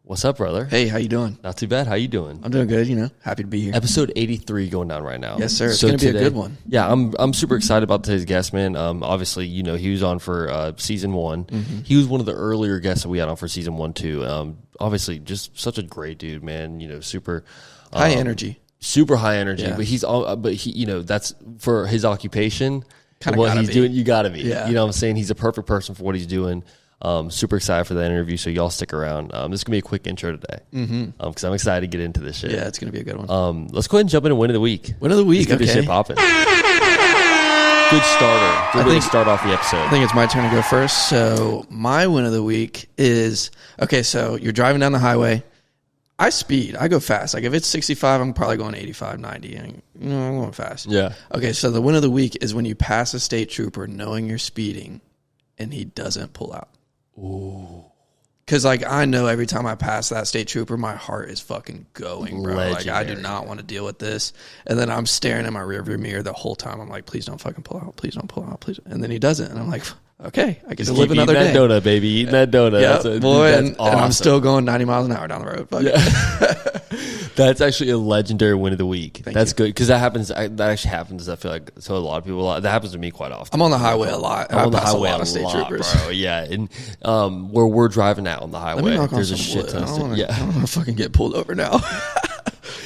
What's up, brother? Hey, how you doing? Not too bad. How you doing? I'm doing good, Happy to be here. Episode 83 going down right now. Yes, sir. It's going to be a good one. Yeah, I'm super excited about today's guest, man. Obviously, he was on for season 1. Mm-hmm. He was one of the earlier guests that we had on for season 1 too. Obviously, just such a great dude, man. Super high energy. Super high energy, yeah. But he, that's for his occupation. What he's doing, you gotta be. Yeah. You know what I'm saying? He's a perfect person for what he's doing. Super excited for that interview, so y'all stick around. This is gonna be a quick intro today, because I'm excited to get into this shit. Yeah, it's gonna be a good one. Let's go ahead and jump into win of the week. Win of the week, okay. Shit popping. Good starter. Good way to start off the episode. I think it's my turn to go first. So my win of the week is so you're driving down the highway. I speed. I go fast. Like if it's 65, I'm probably going 85, 90. And, I'm going fast. Yeah. Okay, so the win of the week is when you pass a state trooper knowing you're speeding and he doesn't pull out. Ooh. Because, I know every time I pass that state trooper, my heart is fucking going, bro. Legendary. I do not want to deal with this. And then I'm staring at my rearview mirror the whole time. I'm like, please don't fucking pull out. Please don't pull out. Please. And then he doesn't. And I'm like, okay, I get to live another day. Eating that donut, baby. Eating that donut. Yeah, That's awesome. And I'm still going 90 miles an hour down the road. Yeah. That's actually a legendary win of the week. That's good because that happens. That actually happens. I feel like to a lot of people. That happens to me quite often. I'm on the highway a lot. I'm on the highway a lot of state troopers, bro. Yeah, and where we're driving out on the highway, there's a shit ton of stuff. I don't want to fucking get pulled over now.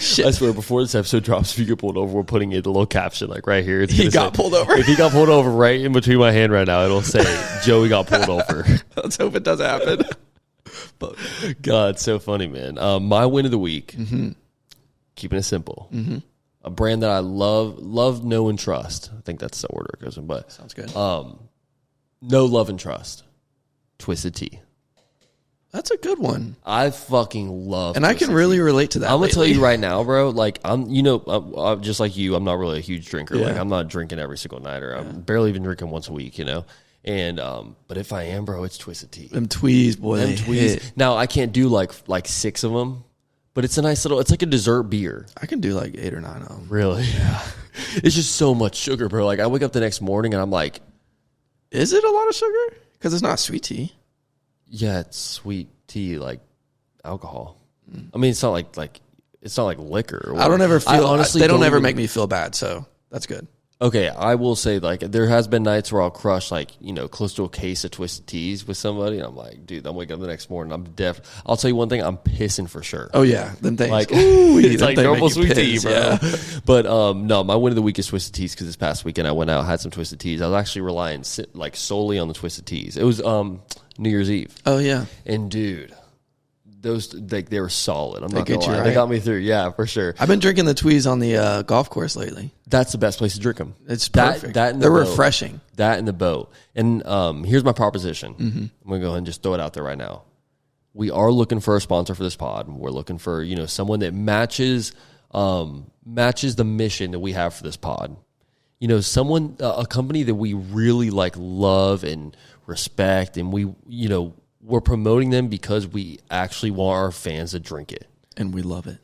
Shit. I swear, before this episode drops, if you get pulled over, we're putting it a little caption like right here. He got pulled over. If he got pulled over right in between my hand right now, it'll say Joey got pulled over. Let's hope it doesn't happen. But God, it's so funny, man. My win of the week. Keeping it simple. A brand that I love, know, and trust. I think that's the order it goes in, but sounds good. Know, love, and trust. Twisted Tea. That's a good one. I fucking love and I can really relate to that. I'm going to tell you right now, bro, I'm just like you, I'm not really a huge drinker. Yeah. Like, I'm not drinking every single night, or I'm barely even drinking once a week, And, but if I am, bro, it's Twisted Tea. Them tweez, boy. Them tweez. Now, I can't do like 6 of them. But it's a nice little, it's like a dessert beer. I can do like 8 or 9 of them. Really? Yeah. It's just so much sugar, bro. Like I wake up the next morning and I'm like, is it a lot of sugar? Because it's not sweet tea. Yeah, it's sweet tea, like alcohol. I mean, it's not like it's not like liquor. I don't ever feel, honestly, they don't ever make me feel bad. So that's good. Okay, I will say, there has been nights where I'll crush, close to a case of Twisted Teas with somebody, and I'm like, dude, I'm waking up the next morning, I'll tell you one thing, I'm pissing for sure. Oh, yeah, them things. Ooh, it's like normal sweet tea, bro. Yeah. But, no, my win of the week is Twisted Teas, because this past weekend I went out, had some Twisted Teas. I was actually relying, solely on the Twisted Teas. It was New Year's Eve. Oh, yeah. And, dude, those, they were solid. I'm not going to lie. Right? They got me through. Yeah, for sure. I've been drinking the tweez on the golf course lately. That's the best place to drink them. It's perfect. They're refreshing. That in the boat. And here's my proposition. I'm going to go ahead and just throw it out there right now. We are looking for a sponsor for this pod. We're looking for, someone that matches the mission that we have for this pod. Someone, a company that we really love and respect, and we're promoting them because we actually want our fans to drink it. And we love it.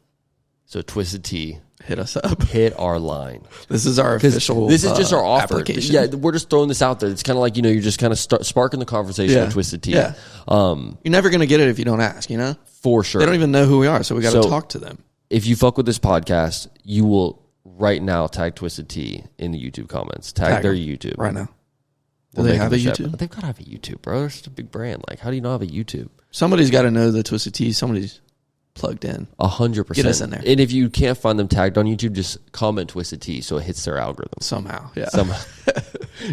So Twisted Tea. Hit us up. Hit our line. This is our official This is just our offer. Application. Yeah, we're just throwing this out there. It's kind of like, you're just kind of sparking the conversation with Twisted Tea. Yeah. You're never going to get it if you don't ask, For sure. They don't even know who we are, so we got to talk to them. If you fuck with this podcast, you will right now tag Twisted Tea in the YouTube comments. Tag their YouTube. Right now. Do they have a YouTube? They've got to have a YouTube, bro. They're such a big brand. How do you not have a YouTube? Somebody's got to know the Twisted Tea. Somebody's plugged in. 100%. Get us in there. And if you can't find them tagged on YouTube, just comment Twisted Tea so it hits their algorithm. Somehow, yeah.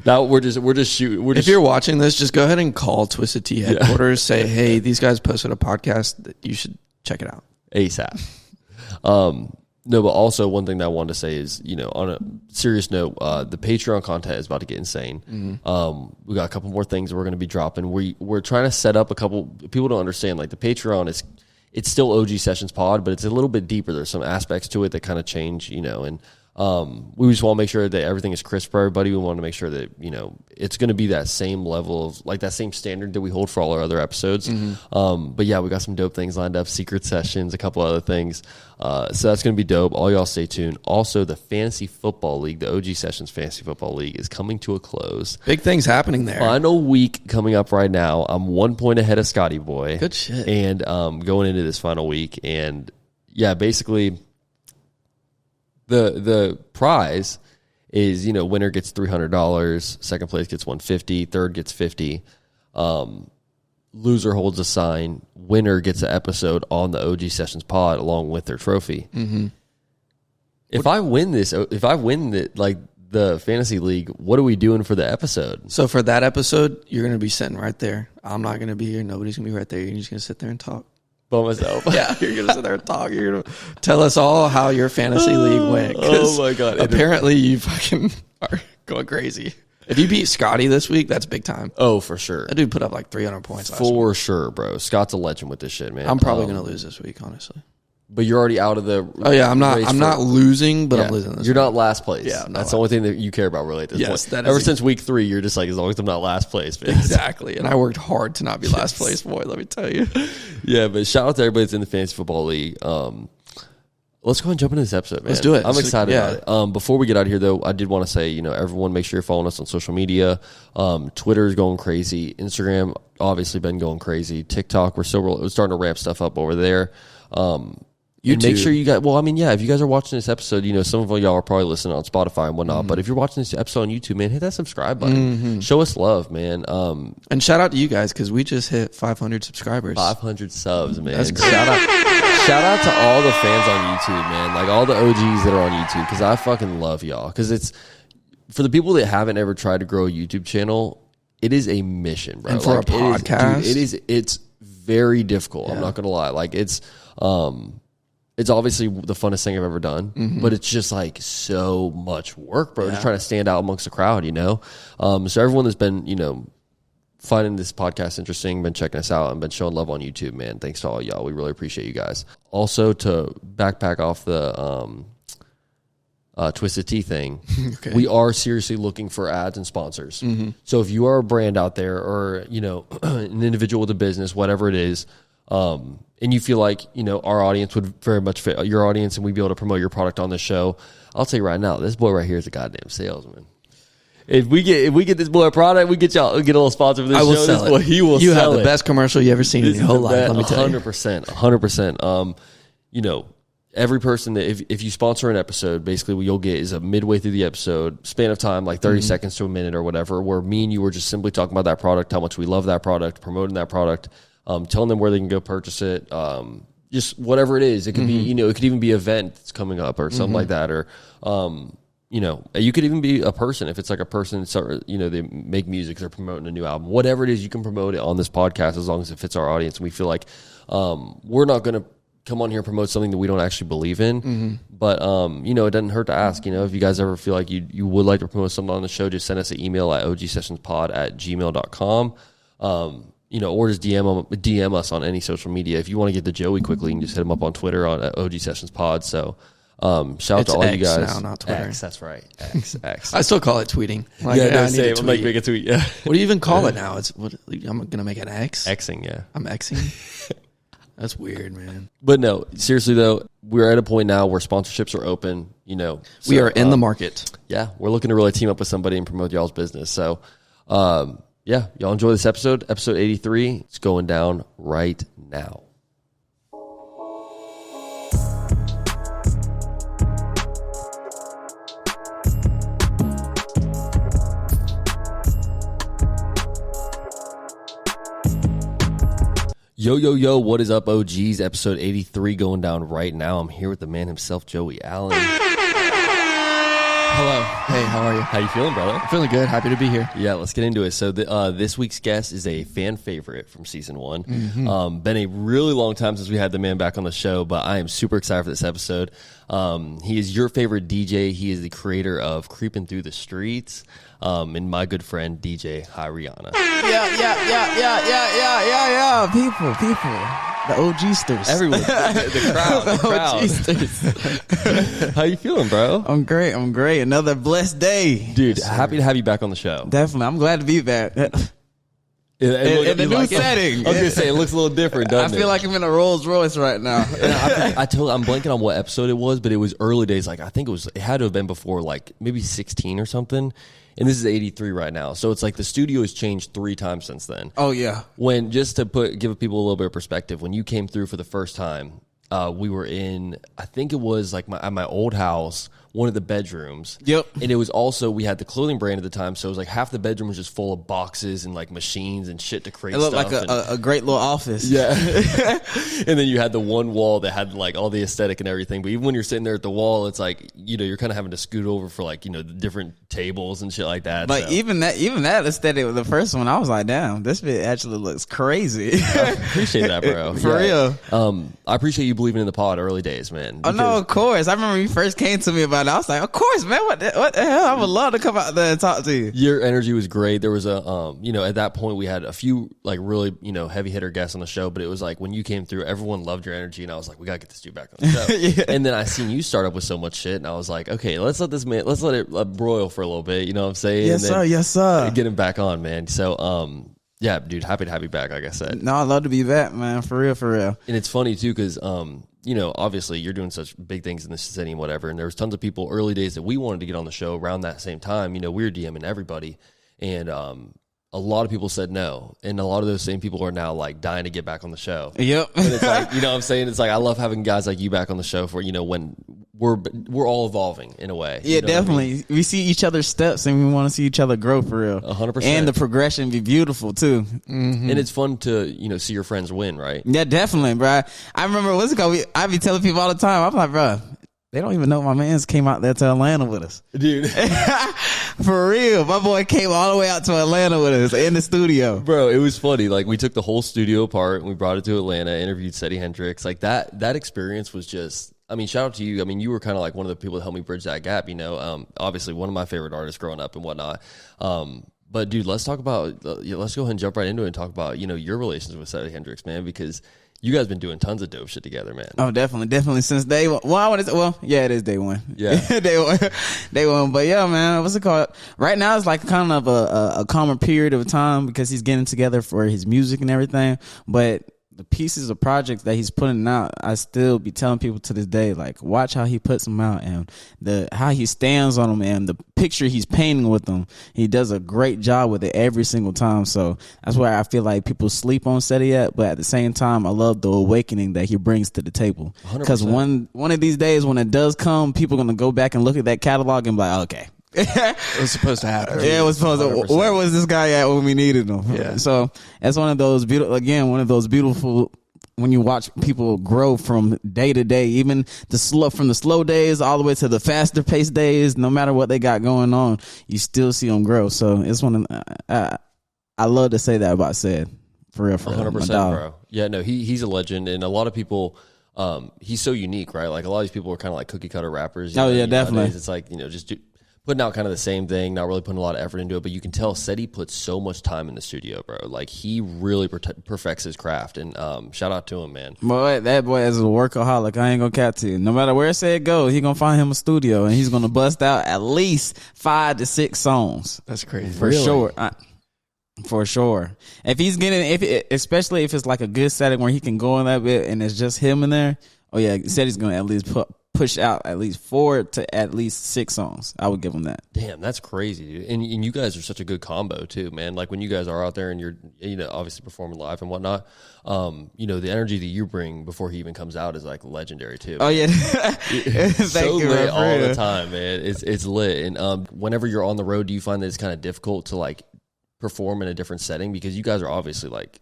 Now we're just shooting. If you're watching this, just go ahead and call Twisted Tea headquarters. Say, hey, these guys posted a podcast. You should check it out. ASAP. No, but also one thing that I wanted to say is, on a serious note, the Patreon content is about to get insane. We got a couple more things that we're going to be dropping. We're trying to set up a couple. People don't understand, the Patreon it's still OG Sessions Pod, but it's a little bit deeper. There's some aspects to it that kind of change, and we just want to make sure that everything is crisp for everybody. We want to make sure that, you know, it's going to be that same level of, like, that same standard that we hold for all our other episodes. But yeah, we got some dope things lined up, secret sessions, a couple other things. So that's going to be dope. All y'all stay tuned. Also, the Fantasy Football League, the OG Sessions Fantasy Football League, is coming to a close. Big things happening there. Final week coming up right now. I'm 1 point ahead of Scotty Boy. Good shit. And going into this final week. And yeah, basically, the prize is, you know, winner gets $300, second place gets $150, third gets $50. Loser holds a sign. Winner gets an episode on the OG Sessions pod along with their trophy. If I win the fantasy league, what are we doing for the episode? So for that episode, you're going to be sitting right there. I'm not going to be here. Nobody's going to be right there. You're just going to sit there and talk. By myself. Yeah, you're going to sit there and talk. You're going to tell us all how your fantasy league went. Oh my God. Apparently you fucking are going crazy. If you beat Scotty this week, that's big time. Oh, for sure. That dude put up like 300 points last week. For sure, bro. Scott's a legend with this shit, man. I'm probably going to lose this week, honestly. But you're already out of the. Oh yeah, I'm not losing, but I'm losing this. You're not last place. Yeah, that's the only thing that you care about really at this point. That Ever since week 3, you're just like, as long as I'm not last place, man. Exactly. And I worked hard to not be last place, boy. Let me tell you. Yeah, but shout out to everybody that's in the Fantasy Football League. Let's go ahead and jump into this episode, man. Let's do it. I'm excited about it. Before we get out of here, though, I did want to say, you know, everyone make sure you're following us on social media. Twitter is going crazy. Instagram, obviously, been going crazy. TikTok, we're starting to ramp stuff up over there. You make sure you guys, well, I mean, yeah, if you guys are watching this episode, you know, some of y'all are probably listening on Spotify and whatnot, but if you're watching this episode on YouTube, man, hit that subscribe button. Show us love, man. And shout out to you guys, because we just hit 500 subscribers. 500 subs, man. That's great. Shout out to all the fans on YouTube, man. Like all the OGs that are on YouTube, because I fucking love y'all. Because it's, for the people that haven't ever tried to grow a YouTube channel, it is a mission, bro. And for a podcast, it's very difficult. Yeah. I'm not going to lie. Like it's obviously the funnest thing I've ever done, but it's just like so much work, bro. Yeah. Just trying to stand out amongst the crowd, you know? So everyone that's been, you know, finding this podcast interesting, been checking us out, and been showing love on YouTube, man. Thanks to all y'all. We really appreciate you guys. Also, to backpack off the Twisted Tea thing, okay. We are seriously looking for ads and sponsors. So if you are a brand out there, or, you know, an individual with a business, whatever it is, and you feel like, you know, our audience would very much fit your audience and we'd be able to promote your product on this show, I'll tell you right now, this boy right here is a goddamn salesman. If we get this boy a product, we get a little sponsor for this show. Will sell this boy, he will you sell have the best commercial you ever seen in your whole life. Let me tell you. 100%. You know, every person that if you sponsor an episode, basically what you'll get is a midway through the episode span of time, like 30 seconds to a minute or whatever, where me and you were just simply talking about that product, how much we love that product, promoting that product, telling them where they can go purchase it, just whatever it is. It could be, you know, it could even be an event that's coming up or something like that, or you know, you could even be a person. If it's like a person, you know, they make music, they're promoting a new album, whatever it is, you can promote it on this podcast as long as it fits our audience. And we feel like we're not going to come on here and promote something that we don't actually believe in. But, you know, it doesn't hurt to ask. You know, if you guys ever feel like you would like to promote something on the show, just send us an email at ogsessionspod@gmail.com. You know, or just DM us on any social media. If you want to get to Joey quickly, you can just hit him up on Twitter at OG Sessions Pod. So, shout out to all X you guys. now, not Twitter. X, that's right. X. I still call it tweeting. Like, yeah, no, I same. I'm like, make a tweet. Yeah. What do you even call it now? I'm gonna make an X. Xing, yeah. I'm Xing. That's weird, man. But no, seriously though, we're at a point now where sponsorships are open. You know, so, we are in the market. Yeah, we're looking to really team up with somebody and promote y'all's business. So, yeah, y'all enjoy this episode 83. It's going down right now. Yo, what is up, OGs? Episode 83 going down right now. I'm here with the man himself, Joey Allen. Hello. Hey, how are you? How you feeling, brother? I'm feeling good. Happy to be here. Yeah, let's get into it. So this week's guest is a fan favorite from season 1. Been a really long time since we had the man back on the show, but I am super excited for this episode. He is your favorite DJ. He is the creator of Creeping Through the Streets, and my good friend, DJ Rihanna. Yeah. People. The OG-sters. Everyone, the crowd. How you feeling, bro? I'm great. Another blessed day. Dude, happy to have you back on the show. Definitely. I'm glad to be back. In the new setting. I was going to say, it looks a little different, doesn't it? I feel like I'm in a Rolls Royce right now. I'm blanking on what episode it was, but it was early days. Like, I think it had to have been before, like, maybe 16 or something. And this is 83 right now. So it's like the studio has changed 3 times since then. Oh, yeah. When, just to give people a little bit of perspective, when you came through for the first time, we were in, I think it was like at my old house, one of the bedrooms. Yep. And it was also, we had the clothing brand at the time, so it was like half the bedroom was just full of boxes and like machines and shit to create stuff. It looked like a great little office. Yeah. And then you had the one wall that had like all the aesthetic and everything. But even when you're sitting there at the wall, it's like, you're kind of having to scoot over for like, the different tables and shit like that. But even that aesthetic with the first one, I was like, damn, this bit actually looks crazy. I appreciate that, bro. For real. I appreciate you believing in the pod early days, man. Oh, no, of course. I remember you first came to me about it. I was like, of course, man. What the hell? I would love to come out there and talk to you. Your energy was great. There was at that point we had a few like really, heavy hitter guests on the show, but it was like when you came through, everyone loved your energy, and I was like, we gotta get this dude back on the show. Yeah. And then I seen you start up with so much shit, and I was like, okay, let's let it broil for a little bit. You know what I'm saying? Yes, sir. Get him back on, man. So, yeah, dude, happy to have you back. Like I said, no, I'd love to be back, man. For real. And it's funny too, because obviously you're doing such big things in the city and whatever. And there was tons of people early days that we wanted to get on the show around that same time. We were DMing everybody, and a lot of people said no, and a lot of those same people are now like dying to get back on the show. Yep. And it's like, what I'm saying? It's like, I love having guys like you back on the show for, when we're all evolving in a way. Yeah, definitely. I mean? We see each other's steps, and we want to see each other grow for real. 100%. And the progression be beautiful too. Mm-hmm. And it's fun to, see your friends win, right? Yeah, definitely, bro. I remember, I be telling people all the time, I'm like, bro, they don't even know my mans came out there to Atlanta with us. Dude. For real. My boy came all the way out to Atlanta with us in the studio. Bro, it was funny. Like, we took the whole studio apart and we brought it to Atlanta, interviewed Seddy Hendrix. Like, that experience was just, shout out to you. You were kind of like one of the people that helped me bridge that gap, obviously one of my favorite artists growing up and whatnot. But dude, let's talk about, let's go ahead and jump right into it and talk about, your relations with Seddy Hendrix, man, because you guys been doing tons of dope shit together, man. Oh, definitely since day one. It is day one. Yeah. day one. But yeah, man, what's it called? Right now it's like kind of a calmer period of time because he's getting together for his music and everything. But the pieces of projects that he's putting out, I still be telling people to this day, like, watch how he puts them out and how he stands on them and the picture he's painting with them. He does a great job with it every single time. So that's why I feel like people sleep on Seddy at, but at the same time, I love the awakening that he brings to the table. Because one of these days when it does come, people are going to go back and look at that catalog and be like, okay. It was supposed to happen. Yeah, it was supposed to. Where was this guy at when we needed him? Yeah. So that's one of those beautiful when you watch people grow from day to day, even from the slow days all the way to the faster paced days. No matter what they got going on, you still see them grow. So it's one of I love to say that about Sed. For real, 100%, bro. Yeah, no, he's a legend, and a lot of people. He's so unique, right? Like a lot of these people are kind of like cookie cutter rappers. Yeah, definitely. Nowadays. It's like just putting out kind of the same thing, not really putting a lot of effort into it, but you can tell Seddy puts so much time in the studio, bro. Like, he really perfects his craft, and shout out to him, man. Boy, that boy is a workaholic. I ain't gonna cap to you. No matter where Sed go, he gonna find him a studio, and he's gonna bust out at least 5 to 6 songs. That's crazy. For sure. For sure. Especially if it's like a good setting where he can go in that bit and it's just him in there, oh yeah, Seddy's gonna at least push out at least 4 to at least 6 songs. I would give him that. Damn, that's crazy, dude. And you guys are such a good combo too, man. Like when you guys are out there and you're, obviously performing live and whatnot, the energy that you bring before he even comes out is like legendary too. Oh yeah. So lit all the time, man. It's lit. And whenever you're on the road, do you find that it's kind of difficult to like perform in a different setting? Because you guys are obviously like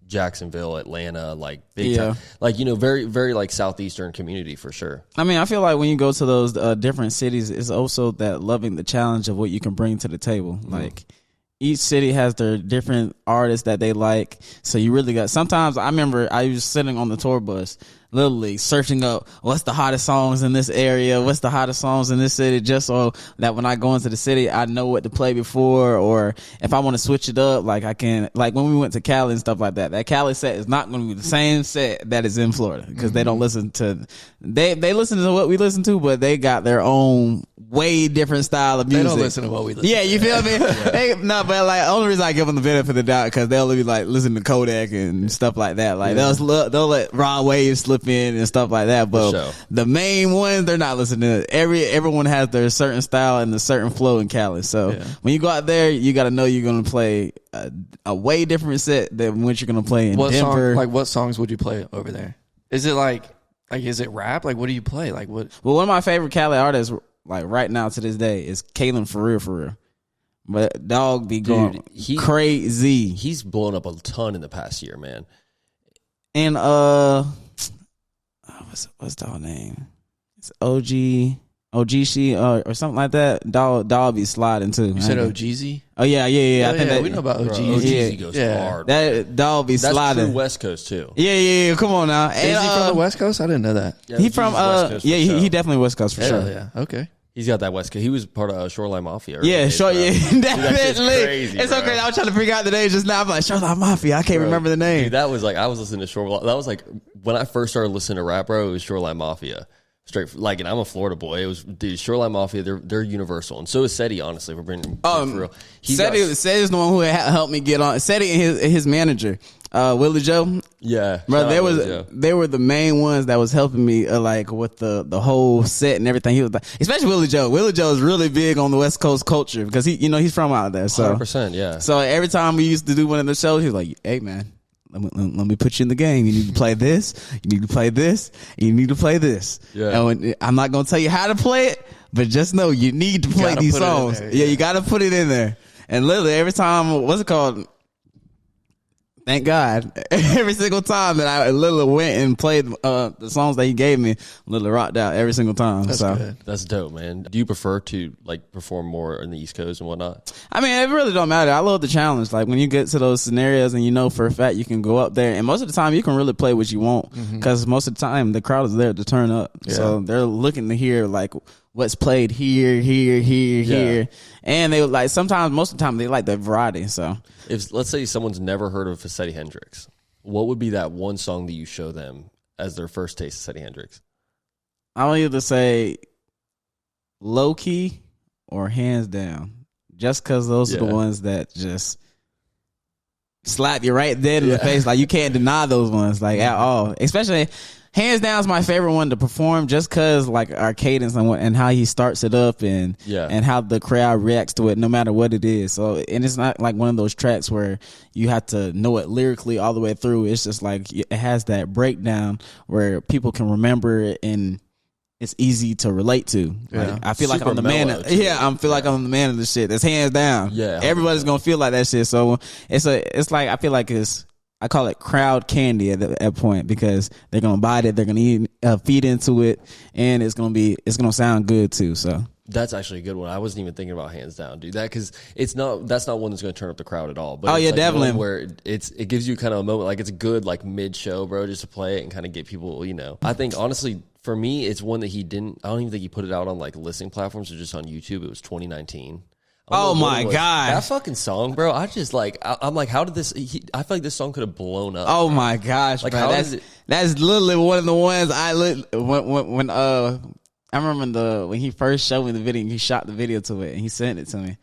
Jacksonville, Atlanta, like big time, like very very like southeastern community for sure. I feel like when you go to those different cities, it's also that loving the challenge of what you can bring to the table. Like each city has their different artists that they like, so you really got. Sometimes I remember I was sitting on the tour bus literally searching up what's the hottest songs in this area, what's the hottest songs in this city, just so that when I go into the city, I know what to play before, or if I want to switch it up, like I can, like when we went to Cali and stuff like that Cali set is not going to be the same set that is in Florida, because they don't listen to, they listen to what we listen to, but they got their own way different style of music. They don't listen to what we listen Yeah, to. you feel me? No, but like, only reason I give them the benefit of the doubt, because they'll be like listen to Kodak and stuff like that. Like they'll let Raw Wave slip in and stuff like that. But the main ones, they're not listening to. Everyone has their certain style and a certain flow in Cali. So when you go out there, you got to know you're going to play a way different set than what you're going to play in Denver. What songs would you play over there? Is it like is it rap? Like what do you play? Like what? Well, one of my favorite Cali artists, like right now to this day, is Kalen for real. But dog be going crazy. He's blown up a ton in the past year, man. And what's dog name? It's OGC or something like that. Dog be sliding too. You said OGZ? Oh yeah. I think that we know about OGZ. OGZ goes hard. That dog be sliding. That's true West Coast too. Yeah. Come on now. Is he from the West Coast? I didn't know that. Yeah, he from he definitely West Coast for sure. Yeah. Okay. He's got that West Coast. He was part of Shoreline Mafia. Yeah, definitely. Crazy, it's so crazy. I was trying to figure out the name just now. I'm like, Shoreline Mafia. I can't remember the name. Dude, that was like, I was listening to Shoreline. That was like when I first started listening to rap, bro. It was Shoreline Mafia. Straight, like, and I'm a Florida boy. It was, dude, Shoreline Mafia. They're universal, and so is Seti. Honestly, for being for real. Seti is the one who helped me get on. Seti and his manager, Willie Joe. Yeah, bro. They were the main ones that was helping me, like with the whole set and everything. He was like, especially Willie Joe. Willie Joe is really big on the West Coast culture because he's from out there. So 100%, yeah. So every time we used to do one of the shows, he was like, "Hey, man. Let me put you in the game. You need to play this. You need to play this. You need to play this." Yeah. And I'm not going to tell you how to play it, but just know you need to play these songs. There, yeah, you got to put it in there. And literally every time, what's it called? Thank God. Every single time that I literally went and played the songs that he gave me, literally rocked out every single time. That's good. That's dope, man. Do you prefer to like perform more on the East Coast and whatnot? I mean, it really don't matter. I love the challenge. Like when you get to those scenarios and you know for a fact you can go up there, and most of the time you can really play what you want because most of the time the crowd is there to turn up. Yeah. So they're looking to hear like what's played here. And they like sometimes, most of the time, they like the variety. So if let's say someone's never heard of Seti Hendrix, what would be that one song that you show them as their first taste of Seti Hendrix? I'll either say Low Key or Hands Down, just because those are the ones that just slap you right dead in the face. Like you can't deny those ones, like at all. Especially Hands Down is my favorite one to perform, just cause like our cadence and how he starts it up and how the crowd reacts to it, no matter what it is. So, and it's not like one of those tracks where you have to know it lyrically all the way through. It's just like it has that breakdown where people can remember it and it's easy to relate to. Yeah. Like, I feel like I'm the man. I'm the man of the shit. That's hands down. Yeah, everybody's gonna feel like that shit. So it's like I feel like I call it crowd candy at that point because they're gonna buy it, they're gonna feed into it, and it's gonna sound good too. So that's actually a good one. I wasn't even thinking about Hands Down, dude. That's not one that's gonna turn up the crowd at all. But like definitely. Where it gives you kind of a moment, like it's a good like mid show, bro, just to play it and kind of get people. I think honestly for me, it's one that I don't even think he put it out on like listening platforms or just on YouTube. It was 2019. Oh my God. That fucking song, bro. I just like, I'm like, how did this, I feel like this song could have blown up. Oh my gosh, like, bro. That's literally one of the ones when I remember when he first showed me the video, he shot the video to it and he sent it to me.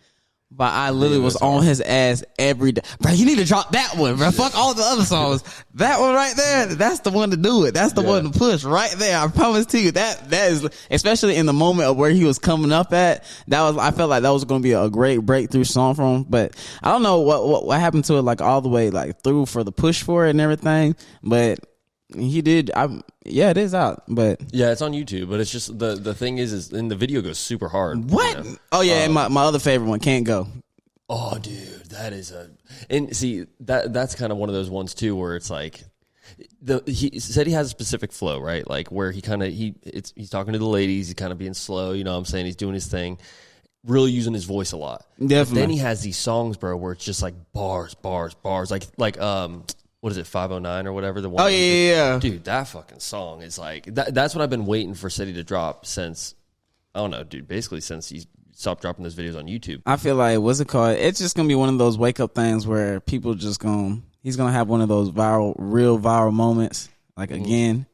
But I literally was on his ass every day. Bro, you need to drop that one, bro. Fuck all the other songs. That one right there, that's the one to do it. That's the one to push right there. I promise to you that is, especially in the moment of where he was coming up at, I felt like that was going to be a great breakthrough song for him. But I don't know what happened to it, like all the way like through for the push for it and everything. But he did. It is out, but yeah, it's on YouTube. But it's just the thing is and the video goes super hard. What? Oh yeah, and my other favorite one, Can't Go. Oh, dude, that is and see that's kind of one of those ones too where it's like he said he has a specific flow, right? Like where he's talking to the ladies, he's kind of being slow. You know what I'm saying? He's doing his thing. Really using his voice a lot. Definitely. But then he has these songs, bro, where it's just like bars. Like what's what is it, 509 or whatever? The one. Oh, yeah. Dude, that fucking song is like, that's what I've been waiting for City to drop since, I don't know, dude, basically since he stopped dropping those videos on YouTube. I feel like, what's it called? It's just going to be one of those wake up things where people just he's going to have one of those real viral moments, like again,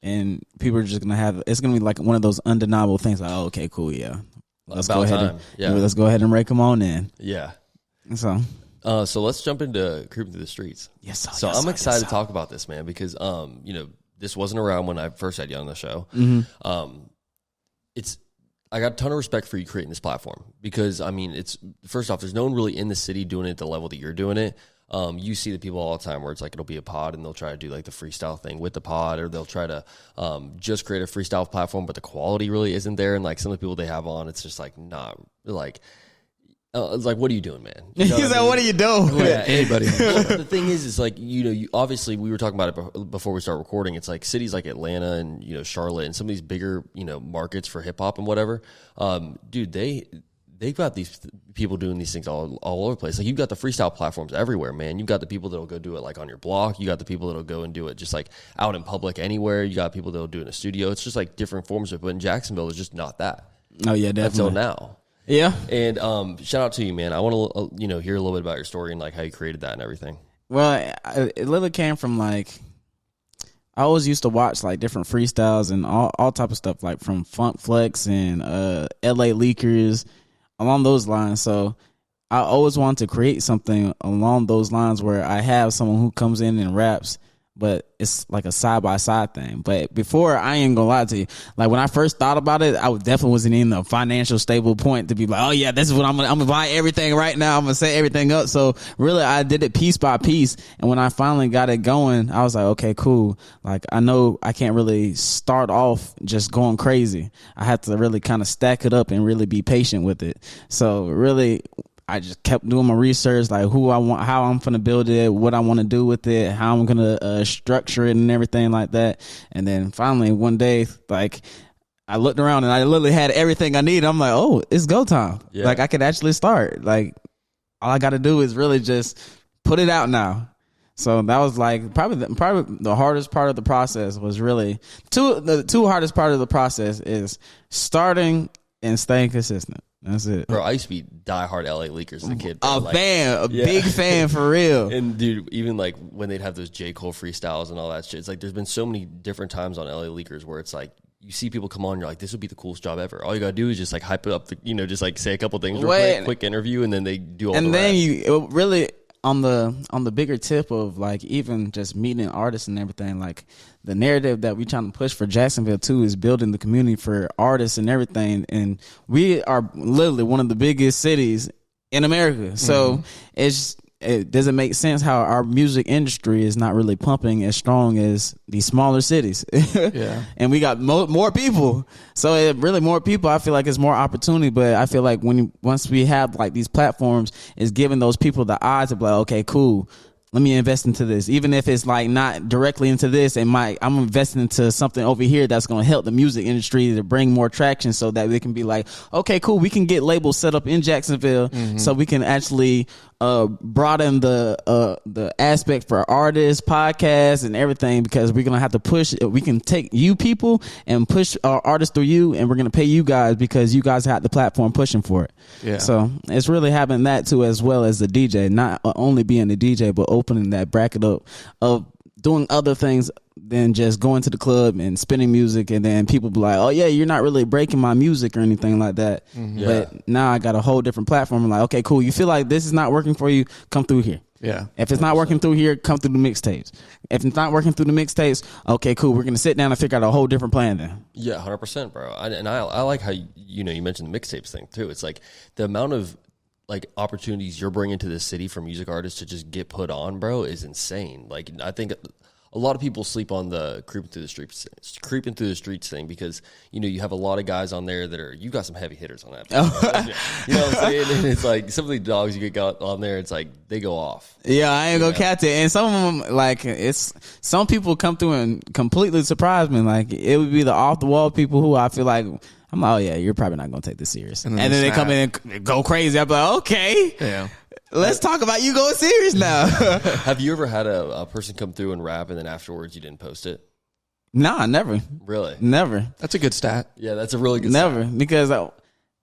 and people are just going to have, it's going to be like one of those undeniable things like, oh, okay, cool, yeah. Let's go ahead and rake them on in. Yeah. So let's jump into Creeping Through the Streets. Yes, sir. So I'm excited to talk about this, man, because, this wasn't around when I first had you on the show. I got a ton of respect for you creating this platform because, I mean, it's first off, there's no one really in the city doing it at the level that you're doing it. You see the people all the time where it's like it'll be a pod and they'll try to do like the freestyle thing with the pod, or they'll try to just create a freestyle platform, but the quality really isn't there. And like some of the people they have on, it's just like not like. It's like, what are you doing, man? You know He's like, what are you doing? Yeah, anybody. The thing is like, you obviously we were talking about it before we start recording. It's like cities like Atlanta and, Charlotte and some of these bigger, markets for hip hop and whatever. Dude, they've got these people doing these things all over the place. Like you've got the freestyle platforms everywhere, man. You've got the people that'll go do it like on your block. You got the people that'll go and do it just like out in public anywhere. You got people that'll do it in a studio. It's just like different forms of it. But in Jacksonville, it's just not that. Oh yeah, definitely. Until now. Yeah. And shout out to you, man. I want to hear a little bit about your story and like how you created that and everything. Well, it literally came from like, I always used to watch like different freestyles and all type of stuff, like from Funk Flex and LA Leakers, along those lines. So I always wanted to create something along those lines where I have someone who comes in and raps, but it's like a side-by-side thing. But before, I ain't gonna lie to you, like when I first thought about it, I definitely wasn't in a financial stable point to be like, oh yeah, this is what I'm gonna buy everything right now, I'm gonna set everything up. So really, I did it piece by piece, and when I finally got it going, I was like, okay, cool. Like I know I can't really start off just going crazy. I have to really kind of stack it up and really be patient with it. So really, I just kept doing my research, like who I want, how I'm going to build it, what I want to do with it, how I'm going to structure it and everything like that. And then finally one day, like I looked around and I literally had everything I needed. I'm like, oh, it's go time. Yeah. Like I could actually start. Like all I got to do is really just put it out now. So that was like probably the hardest part of the process was really the two hardest part of the process is starting and staying consistent. That's it. Bro, I used to be diehard LA Leakers as a kid. Big fan for real. And dude, even like when they'd have those J. Cole freestyles and all that shit, it's like there's been so many different times on LA Leakers where it's like you see people come on, you're like, this would be the coolest job ever. All you gotta do is just like hype it up, just like say a couple things real quick interview, and then they do all the rest. And then you really on the bigger tip of like even just meeting artists and everything, like the narrative that we trying to push for Jacksonville too is building the community for artists and everything. And we are literally one of the biggest cities in America. So it doesn't make sense how our music industry is not really pumping as strong as these smaller cities. Yeah. And we got more people. So more people, I feel like it's more opportunity. But I feel like once we have like these platforms, it's giving those people the odds of like, okay, cool, let me invest into this. Even if it's like not directly into this, I'm investing into something over here that's going to help the music industry to bring more traction so that they can be like, okay, cool, we can get labels set up in Jacksonville so we can actually broaden the aspect for artists, podcasts, and everything, because we're going to have to push. We can take you people and push our artists through you, and we're going to pay you guys because you guys have the platform pushing for it. Yeah. So it's really having that too, as well as the DJ, not only being the DJ, but opening that bracket up of doing other things than just going to the club and spinning music, and then people be like, oh yeah, you're not really breaking my music or anything like that. Yeah. But now I got a whole different platform. I'm like, okay, cool, you feel like this is not working for you, come through here. Yeah. If it's not working through here, come through the mixtapes. If it's not working through the mixtapes, okay, cool, we're gonna sit down and figure out a whole different plan then. Yeah, 100%, bro. I like how you mentioned the mixtapes thing too. It's like the amount of like opportunities you're bringing to the city for music artists to just get put on, bro, is insane. Like I think a lot of people sleep on the creeping through the streets thing because you have a lot of guys on there that you got some heavy hitters on that. You know what I'm saying? And it's like some of the dogs you get on there, it's like they go off. Yeah, I ain't gonna catch it. And some of them, like some people come through and completely surprise me. Like it would be the off the wall people who I feel like, I'm like, oh yeah, you're probably not gonna take this serious. And then they come in and go crazy. I'm like, okay. Yeah. Let's talk about you going serious now. Have you ever had a person come through and rap and then afterwards you didn't post it? Nah, never. Really? Never. That's a good stat. Yeah, that's a really good Never. stat. Because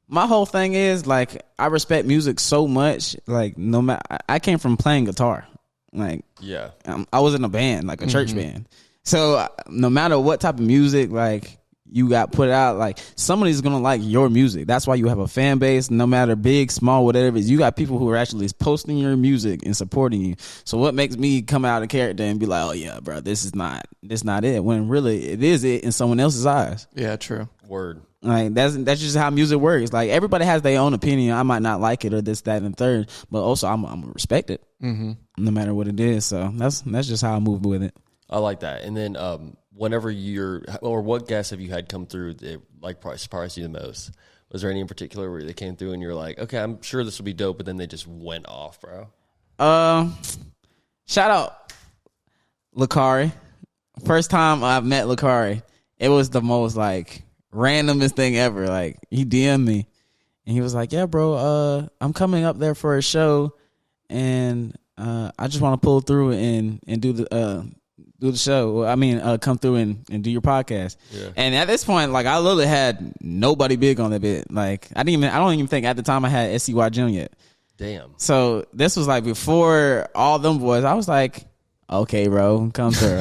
my whole thing is, like, I respect music so much. Like, no matter, I came from playing guitar. Like, Yeah. I was in a band, like a church band. So no matter what type of music, like, you got put out, like, somebody's gonna like your music. That's why you have a fan base, no matter big, small, whatever it is. You got people who are actually posting your music and supporting you. So what makes me come out of character and be like, oh yeah, bro, this is not it, when really it is it in someone else's eyes. Yeah, true. Word. Like, that's just how music works. Like, everybody has their own opinion. I might not like it or this, that, and the third, but also I'm gonna respect it, no matter what it is. So that's just how I move with it. I like that. And then whenever what guests have you had come through that like probably surprised you the most? Was there any in particular where they came through and you're like, okay, I'm sure this will be dope, but then they just went off, bro? Shout out Lakari. First time I've met Lakari, it was the most like randomest thing ever. Like, he DM'd me and he was like, yeah, bro, I'm coming up there for a show and I just want to pull through and do the show. Well, I mean, come through and do your podcast. Yeah. And at this point, like, I literally had nobody big on that bit. Like, I don't even think at the time I had SCY Jim yet. Damn. So this was like before all them boys. I was like, okay, bro, come through.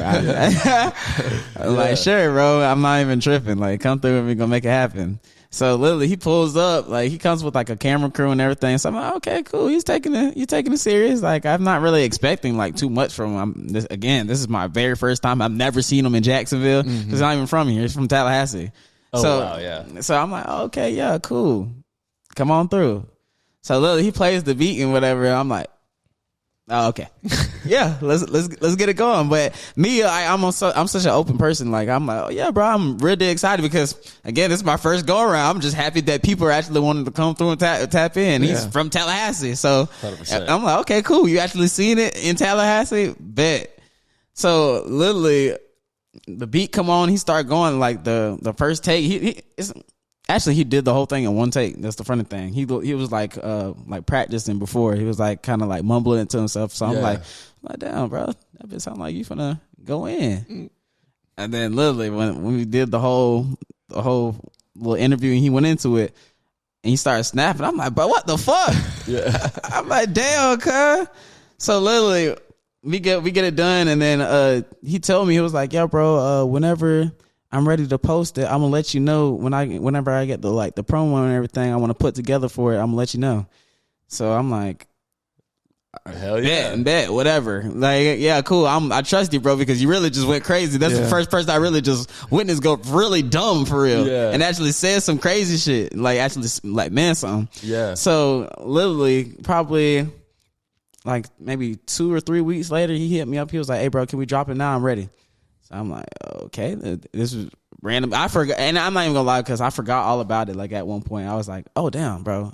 Like, sure, bro, I'm not even tripping. Like, come through and we're gonna make it happen. So literally, he pulls up, like, he comes with like a camera crew and everything. So I'm like, okay, cool. You're taking it serious. Like, I'm not really expecting like too much from him. This is my very first time. I've never seen him in Jacksonville. He's not even from here. He's from Tallahassee. Oh, so, wow, yeah. So I'm like, okay, yeah, cool. Come on through. So literally, he plays the beat and whatever. And I'm like, oh, okay. Yeah, let's get it going. But me, I'm such an open person. Like, I'm like, oh yeah, bro, I'm really excited because, again, this is my first go around. I'm just happy that people are actually wanting to come through and tap in. He's from Tallahassee, so 100%. I'm like, okay, cool. You actually seen it in Tallahassee? Bet. So literally, the beat come on. He started going like the first take. Actually, he did the whole thing in one take. That's the funny thing. He was like practicing before. He was like kind of like mumbling it to himself. So I'm like, damn, bro, that bitch sound like you finna go in. And then literally when we did the whole little interview and he went into it and he started snapping, I'm like, bro, what the fuck? Yeah. I'm like, damn, cuz. So literally we get it done and then he told me, he was like, yeah, bro, whenever I'm ready to post it, I'm gonna let you know whenever I get the promo and everything I want to put together for it. I'm gonna let you know. So I'm like, hell yeah, bet, whatever. Like, yeah, cool. I trust you, bro, because you really just went crazy. That's the first person I really just witnessed go really dumb for real, and actually said some crazy shit, like actually like meant something. Yeah. So literally, probably like maybe 2 or 3 weeks later, he hit me up. He was like, "Hey, bro, can we drop it now? I'm ready." So I'm like, okay, this was random. I forgot, and I'm not even gonna lie because I forgot all about it. Like, at one point, I was like, oh damn, bro,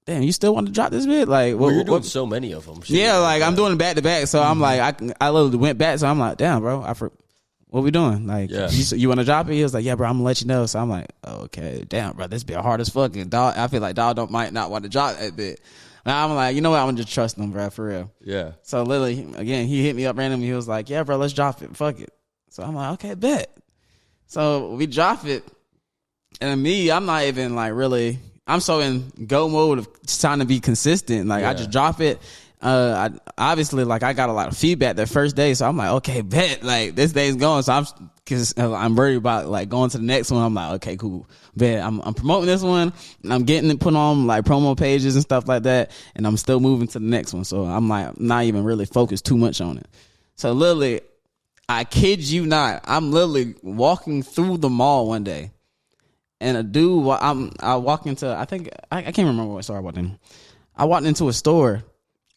damn, you still want to drop this bit? Like, well, you're doing so many of them. Yeah, like I'm doing it back to back. So I'm like, I literally went back. So I'm like, damn, bro, what we doing? Like, you want to drop it? He was like, yeah, bro, I'm gonna let you know. So I'm like, okay, damn, bro, this bit hard as fucking dog. I feel like dog might not want to drop that bit. And I'm like, you know what? I'm gonna just trust him, bro, for real. Yeah. So literally, again, he hit me up randomly. He was like, yeah, bro, let's drop it. Fuck it. So I'm like, okay, bet. So we drop it. And me, I'm not even like really, I'm so in go mode of trying to be consistent. Like, I just drop it. I obviously, like, I got a lot of feedback that first day. So I'm like, okay, bet. Like, this day's going. So I'm worried about like going to the next one. I'm like, okay, cool. Bet. I'm promoting this one. And I'm getting it put on like promo pages and stuff like that. And I'm still moving to the next one. So I'm like, not even really focused too much on it. So literally, I kid you not, I'm literally walking through the mall one day, and a dude, I walk into, I can't remember what store I walked in. I walked into a store,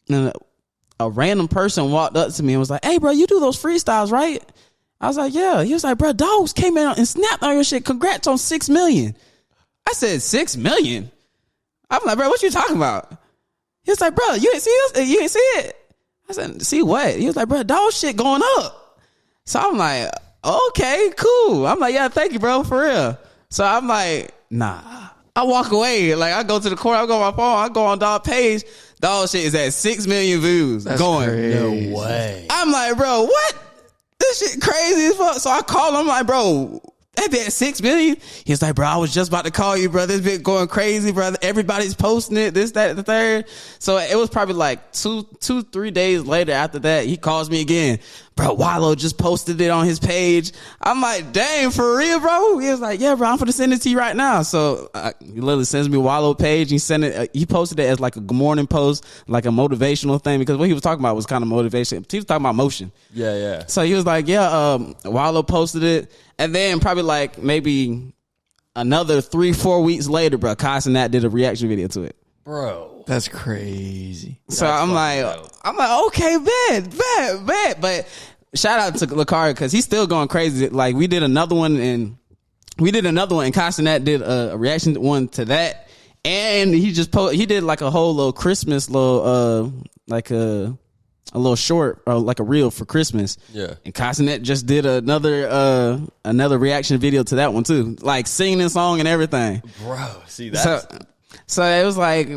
and a random person walked up to me and was like, "Hey, bro, you do those freestyles, right?" I was like, "Yeah." He was like, "Bro, dogs came in and snapped on your shit. Congrats on 6 million." I said, 6 million? I'm like, "Bro, what you talking about?" He was like, "Bro, you ain't see this? You ain't see it?" I said, "See what?" He was like, "Bro, dog shit going up." So I'm like, okay, cool. I'm like, yeah, thank you, bro, for real. So I'm like, nah. I walk away. Like, I go to the corner, I go on my phone, I go on dog page. Dog shit is at 6 million views. That's going. crazy. No way. I'm like, bro, what? This shit crazy as fuck. So I called him. I'm like, bro, that been at 6 million. He's like, bro, I was just about to call you, bro. This been going crazy, brother. Everybody's posting it. This, that, the third. So it was probably like 3 days later after that, he calls me again. Bro, Wallow just posted it on his page. I'm like, dang, for real, bro? He was like, yeah, bro, I'm finna send it to you right now. So he literally sends me Wallow page. He sent it. He posted it as like a good morning post, like a motivational thing, because what he was talking about was kind of motivation. He was talking about motion. Yeah. So he was like, yeah, Wallow posted it. And then probably like maybe another 3-4 weeks later, bro, Kai Nat did a reaction video to it. Bro. That's crazy. So I'm like, okay, bet. But shout out to Lakari because he's still going crazy. Like we did another one and Kai Nat did a reaction one to that. And he just he did like a whole little Christmas little, like a little short or like a reel for Christmas. Yeah. And Cassinet just did another reaction video to that one too. Like singing the song and everything. Bro, see that. So it was like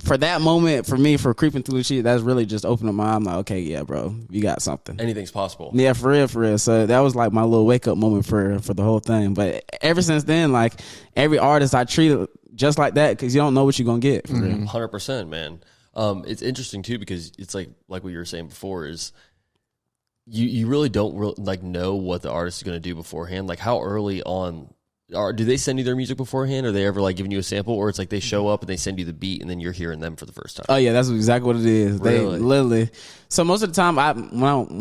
for that moment for me for creeping through the shit, that's really just opened my mind. I'm like, okay, yeah, bro, you got something. Anything's possible. Yeah, for real. So that was like my little wake up moment for the whole thing. But ever since then, like every artist I treat just like that because you don't know what you're gonna get. For real. 100%, man. It's interesting too because it's like what you were saying before is you really don't know what the artist is going to do beforehand. Like how early on do they send you their music beforehand? Are they ever like giving you a sample, or it's like they show up and they send you the beat and then you're hearing them for the first time? Oh yeah, that's exactly what it is. Really? They literally. So most of the time,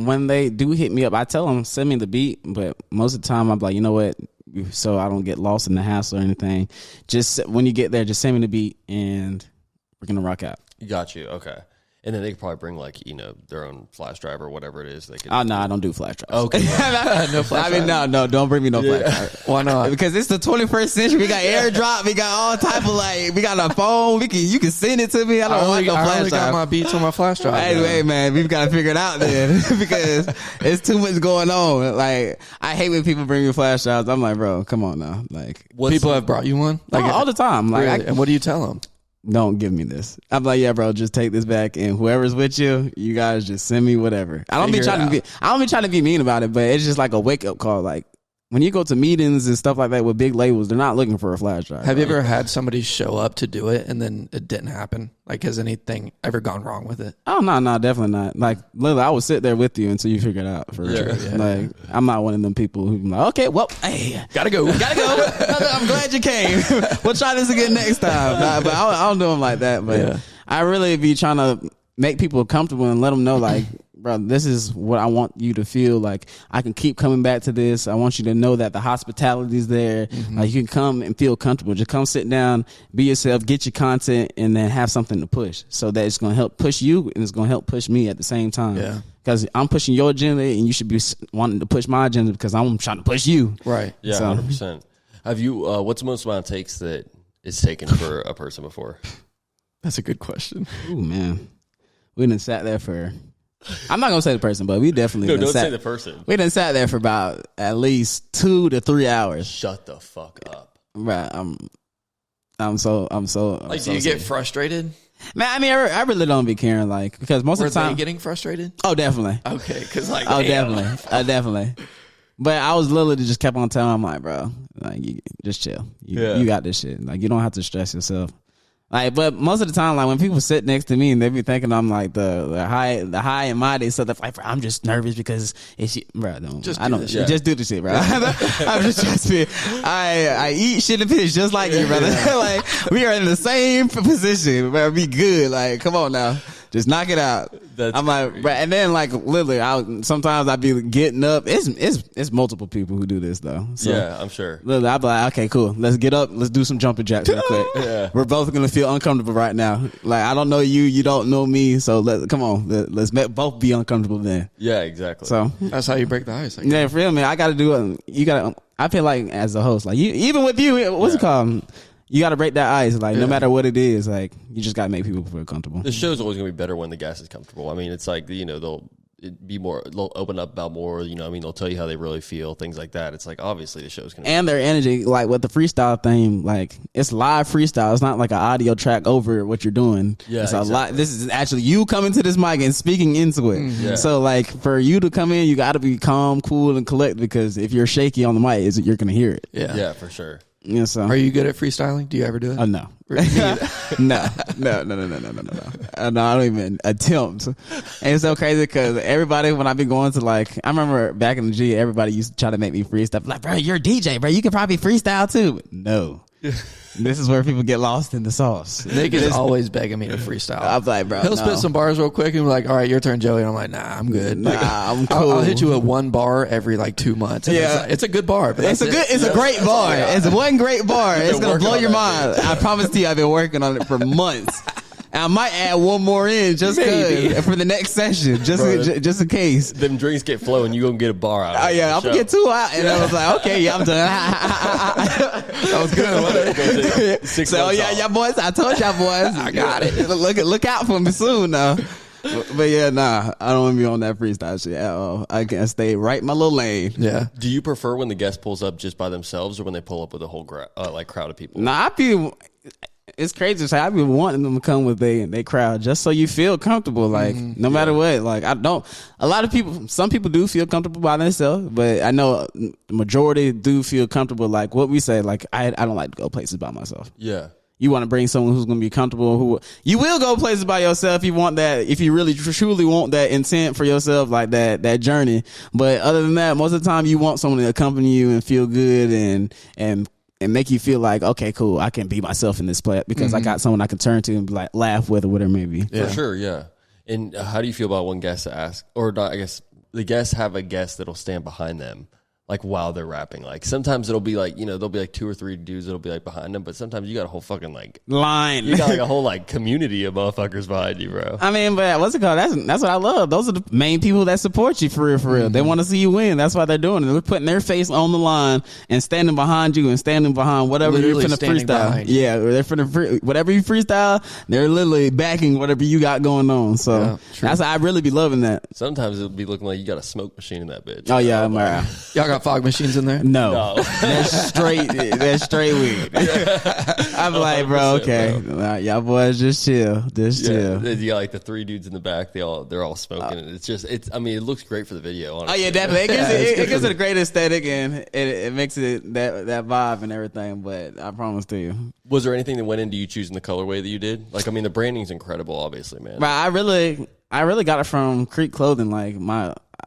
when they do hit me up, I tell them send me the beat. But most of the time, I'm like, you know what? So I don't get lost in the hassle or anything. Just when you get there, just send me the beat and we're gonna rock out. Got you. Okay. And then they could probably bring like, their own flash drive or whatever it is. They could. Oh no, I don't do flash drives. Okay. No flash I mean, no, don't bring me no flash drive. Why not? Because it's the 21st century. We got AirDrop. We got all type of we got a phone. You can send it to me. I don't want no flash drive. got my beats on my flash drive. Hey, man, we've got to figure it out then because it's too much going on. Like, I hate when people bring me flash drives. I'm like, bro, come on now. Like, People have brought you one? Like all the time. Like, really? And what do you tell them? Don't give me this. I'm like, yeah, bro, just take this back, and whoever's with you, you guys just send me whatever. I don't be trying to be mean about it, but it's just like a wake up call. Like when you go to meetings and stuff like that with big labels, they're not looking for a flash drive. Have you ever had somebody show up to do it and then it didn't happen? Like, has anything ever gone wrong with it? Oh no, definitely not. Like literally, I would sit there with you until you figure it out. For real. Yeah. Like I'm not one of them people who's like, okay, well, hey, Gotta go. I'm glad you came. We'll try this again next time. Nah, but I don't do them like that. But Yeah. I really be trying to make people comfortable and let them know, like, bro, this is what I want you to feel. Like, I can keep coming back to this. I want you to know that the hospitality is there. Mm-hmm. Like, you can come and feel comfortable. Just come sit down, be yourself, get your content, and then have something to push. So that it's going to help push you and it's going to help push me at the same time. Yeah. Because I'm pushing your agenda and you should be wanting to push my agenda because I'm trying to push you. Right. Yeah, So- 100%. Have you, what's the most amount of takes that is taken for a person before? That's a good question. Ooh, man. We done sat there for... I'm not going to say the person, but we definitely... No, done don't sat, say the person. We done sat there for about at least 2 to 3 hours. Shut the fuck up. Right. I'm so Like, do you get frustrated? Man, I mean, I really don't be caring, like, because most Were of the time... they getting frustrated? Oh, definitely. Okay, because like... Oh, damn. definitely. But I was literally just kept on telling him, like, bro, like, you just chill. You got this shit. Like, you don't have to stress yourself. Like, but most of the time, like when people sit next to me and they be thinking I'm like the high and mighty, so they're like, bro, I'm just nervous because it's bro. Just I do don't the shit. just do the shit, bro. I'm just I eat shit and piss just like you, brother. Like we are in the same position, bro. Be good. Like, come on now. Just knock it out. I'm like, crazy. bro, and then like literally, sometimes I be getting up. It's multiple people who do this though. So, Yeah, I'm sure. literally, I'll be like, okay, cool. Let's get up. Let's do some jumping jacks real quick. Yeah. We're both gonna feel uncomfortable right now. Like I don't know you, you don't know me. So come on, let's both be uncomfortable then. Yeah, exactly. So That's how you break the ice. I guess. yeah, for real, man. I got to do it. You got to. I feel like as a host, like you, even with you, what's it called? You got to break that ice. Like no matter what it is, like you just got to make people feel comfortable. The show's always going to be better when the guest is comfortable. I mean, it's like, they'll be more, they'll open up about more, you know what I mean? They'll tell you how they really feel, things like that. It's like, obviously the show's going to and their energy, like with the freestyle thing, like it's live freestyle. It's not like an audio track over what you're doing. Yeah, it's exactly. a lot. This is actually you coming to this mic and speaking into it. Yeah. So like for you to come in, you got to be calm, cool, and collect, because if you're shaky on the mic, you're going to hear it. Yeah, for sure. Yeah. So Are you good at freestyling? Do you ever do it? Oh no. No. I don't even attempt. And it's so crazy because everybody, when I be going to like, I remember back in the G, everybody used to try to make me freestyle. Like, bro, you're a DJ, bro. You could probably freestyle too. No. This is where people get lost in the sauce. Nick is always begging me to freestyle. I'm like, bro, He'll no. spit some bars real quick and be like, all right, your turn, Joey. And I'm like, nah, I'm good. Nah, Like, I'm cool. I'll hit you with one bar every like 2 months. And Yeah. it's a good bar. But It's a great bar. It's one great bar. It's gonna blow your mind. I promise to you, I've been working on it for months. And I might add one more in just Maybe. for the next session, just in case. Them drinks get flowing, you gonna get a bar out of it. Yeah, I'm gonna get 2 out, and I was like, okay, yeah, I'm done. that was good. So y'all boys, I told y'all boys, I got it. Look out for me soon now. But yeah, nah, I don't want to be on that freestyle shit at all. I can stay right in my little lane. Yeah. Do you prefer when the guest pulls up just by themselves or when they pull up with a whole crowd of people? Nah, it's crazy to say. I've been wanting them to come with they crowd just so you feel comfortable. Like no matter what. Like some people do feel comfortable by themselves, but I know the majority do feel comfortable. Like what we say. Like I don't like to go places by myself. Yeah. You want to bring someone who's going to be comfortable. Who you will go places by yourself. You want that if you really truly want that intent for yourself, like that journey. But other than that, most of the time you want someone to accompany you and feel good and make you feel like, okay, cool, I can be myself in this play because I got someone I can turn to and be like laugh with or whatever it may be. For sure, yeah. And how do you feel about when guests ask, or not, I guess the guests have a guest that'll stand behind them, like while they're rapping? Like sometimes it'll be like, you know, there'll be like 2 or 3 dudes that'll be like behind them, but sometimes you got a whole fucking like Line. you got like a whole like community of motherfuckers behind you, bro. I mean, but what's it called? That's what I love. Those are the main people that support you for real, for real. They want to see you win. That's why they're doing it. They're putting their face on the line and standing behind you and standing behind whatever Literally you're finna standing freestyle. behind you. Yeah, they're finna whatever you freestyle. They're literally backing whatever you got going on. So that's I really be loving that. Sometimes it'll be looking like you got a smoke machine in that bitch. Oh yeah, I'm right. Y'all got fog machines in there? No. That's straight weed. I'm like, bro, okay. bro. Y'all boys just chill. Just chill. You got like the 3 dudes in the back. They're all smoking. I mean, it looks great for the video. Oh Honestly. yeah, definitely. It gives it a great aesthetic and it makes it that vibe and everything. But I promise to you, Was there anything that went into you choosing the colorway that you did? Like, I mean, the branding's incredible, obviously, man. but I really got it from Creek Clothing. Like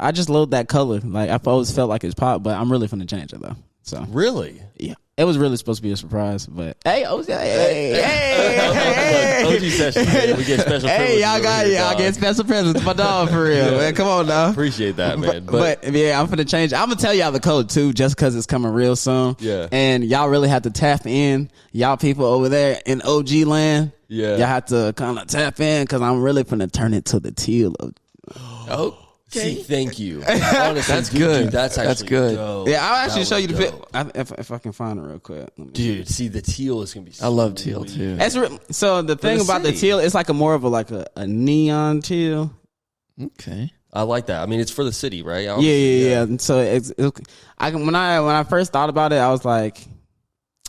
I just love that color. Like I've always felt like it's pop, but I'm really finna change it though. So Really? yeah, it was really supposed to be a surprise. But hey, OG OG session, man. We get special. Hey, privileges y'all over here, get dog. special presents, my dog, for real, man. Come on now. Appreciate that, man. But yeah, I'm finna change. I'm gonna tell y'all the code too, just because it's coming real soon. Yeah. And y'all really have to tap in. Y'all people over there in OG land. Yeah. Y'all have to kind of tap in because I'm really finna turn it to the teal. See, thank you. Honestly, That's good. Dude, that's good. Dope. Yeah, I'll actually That show you the was pic dope. if I can find it real quick. Dude, see, the teal is gonna be. I love teal too. So the thing the about the city. teal, it's like a neon teal. Okay. I like that. I mean, it's for the city, right? Yeah. So when I first thought about it, I was like,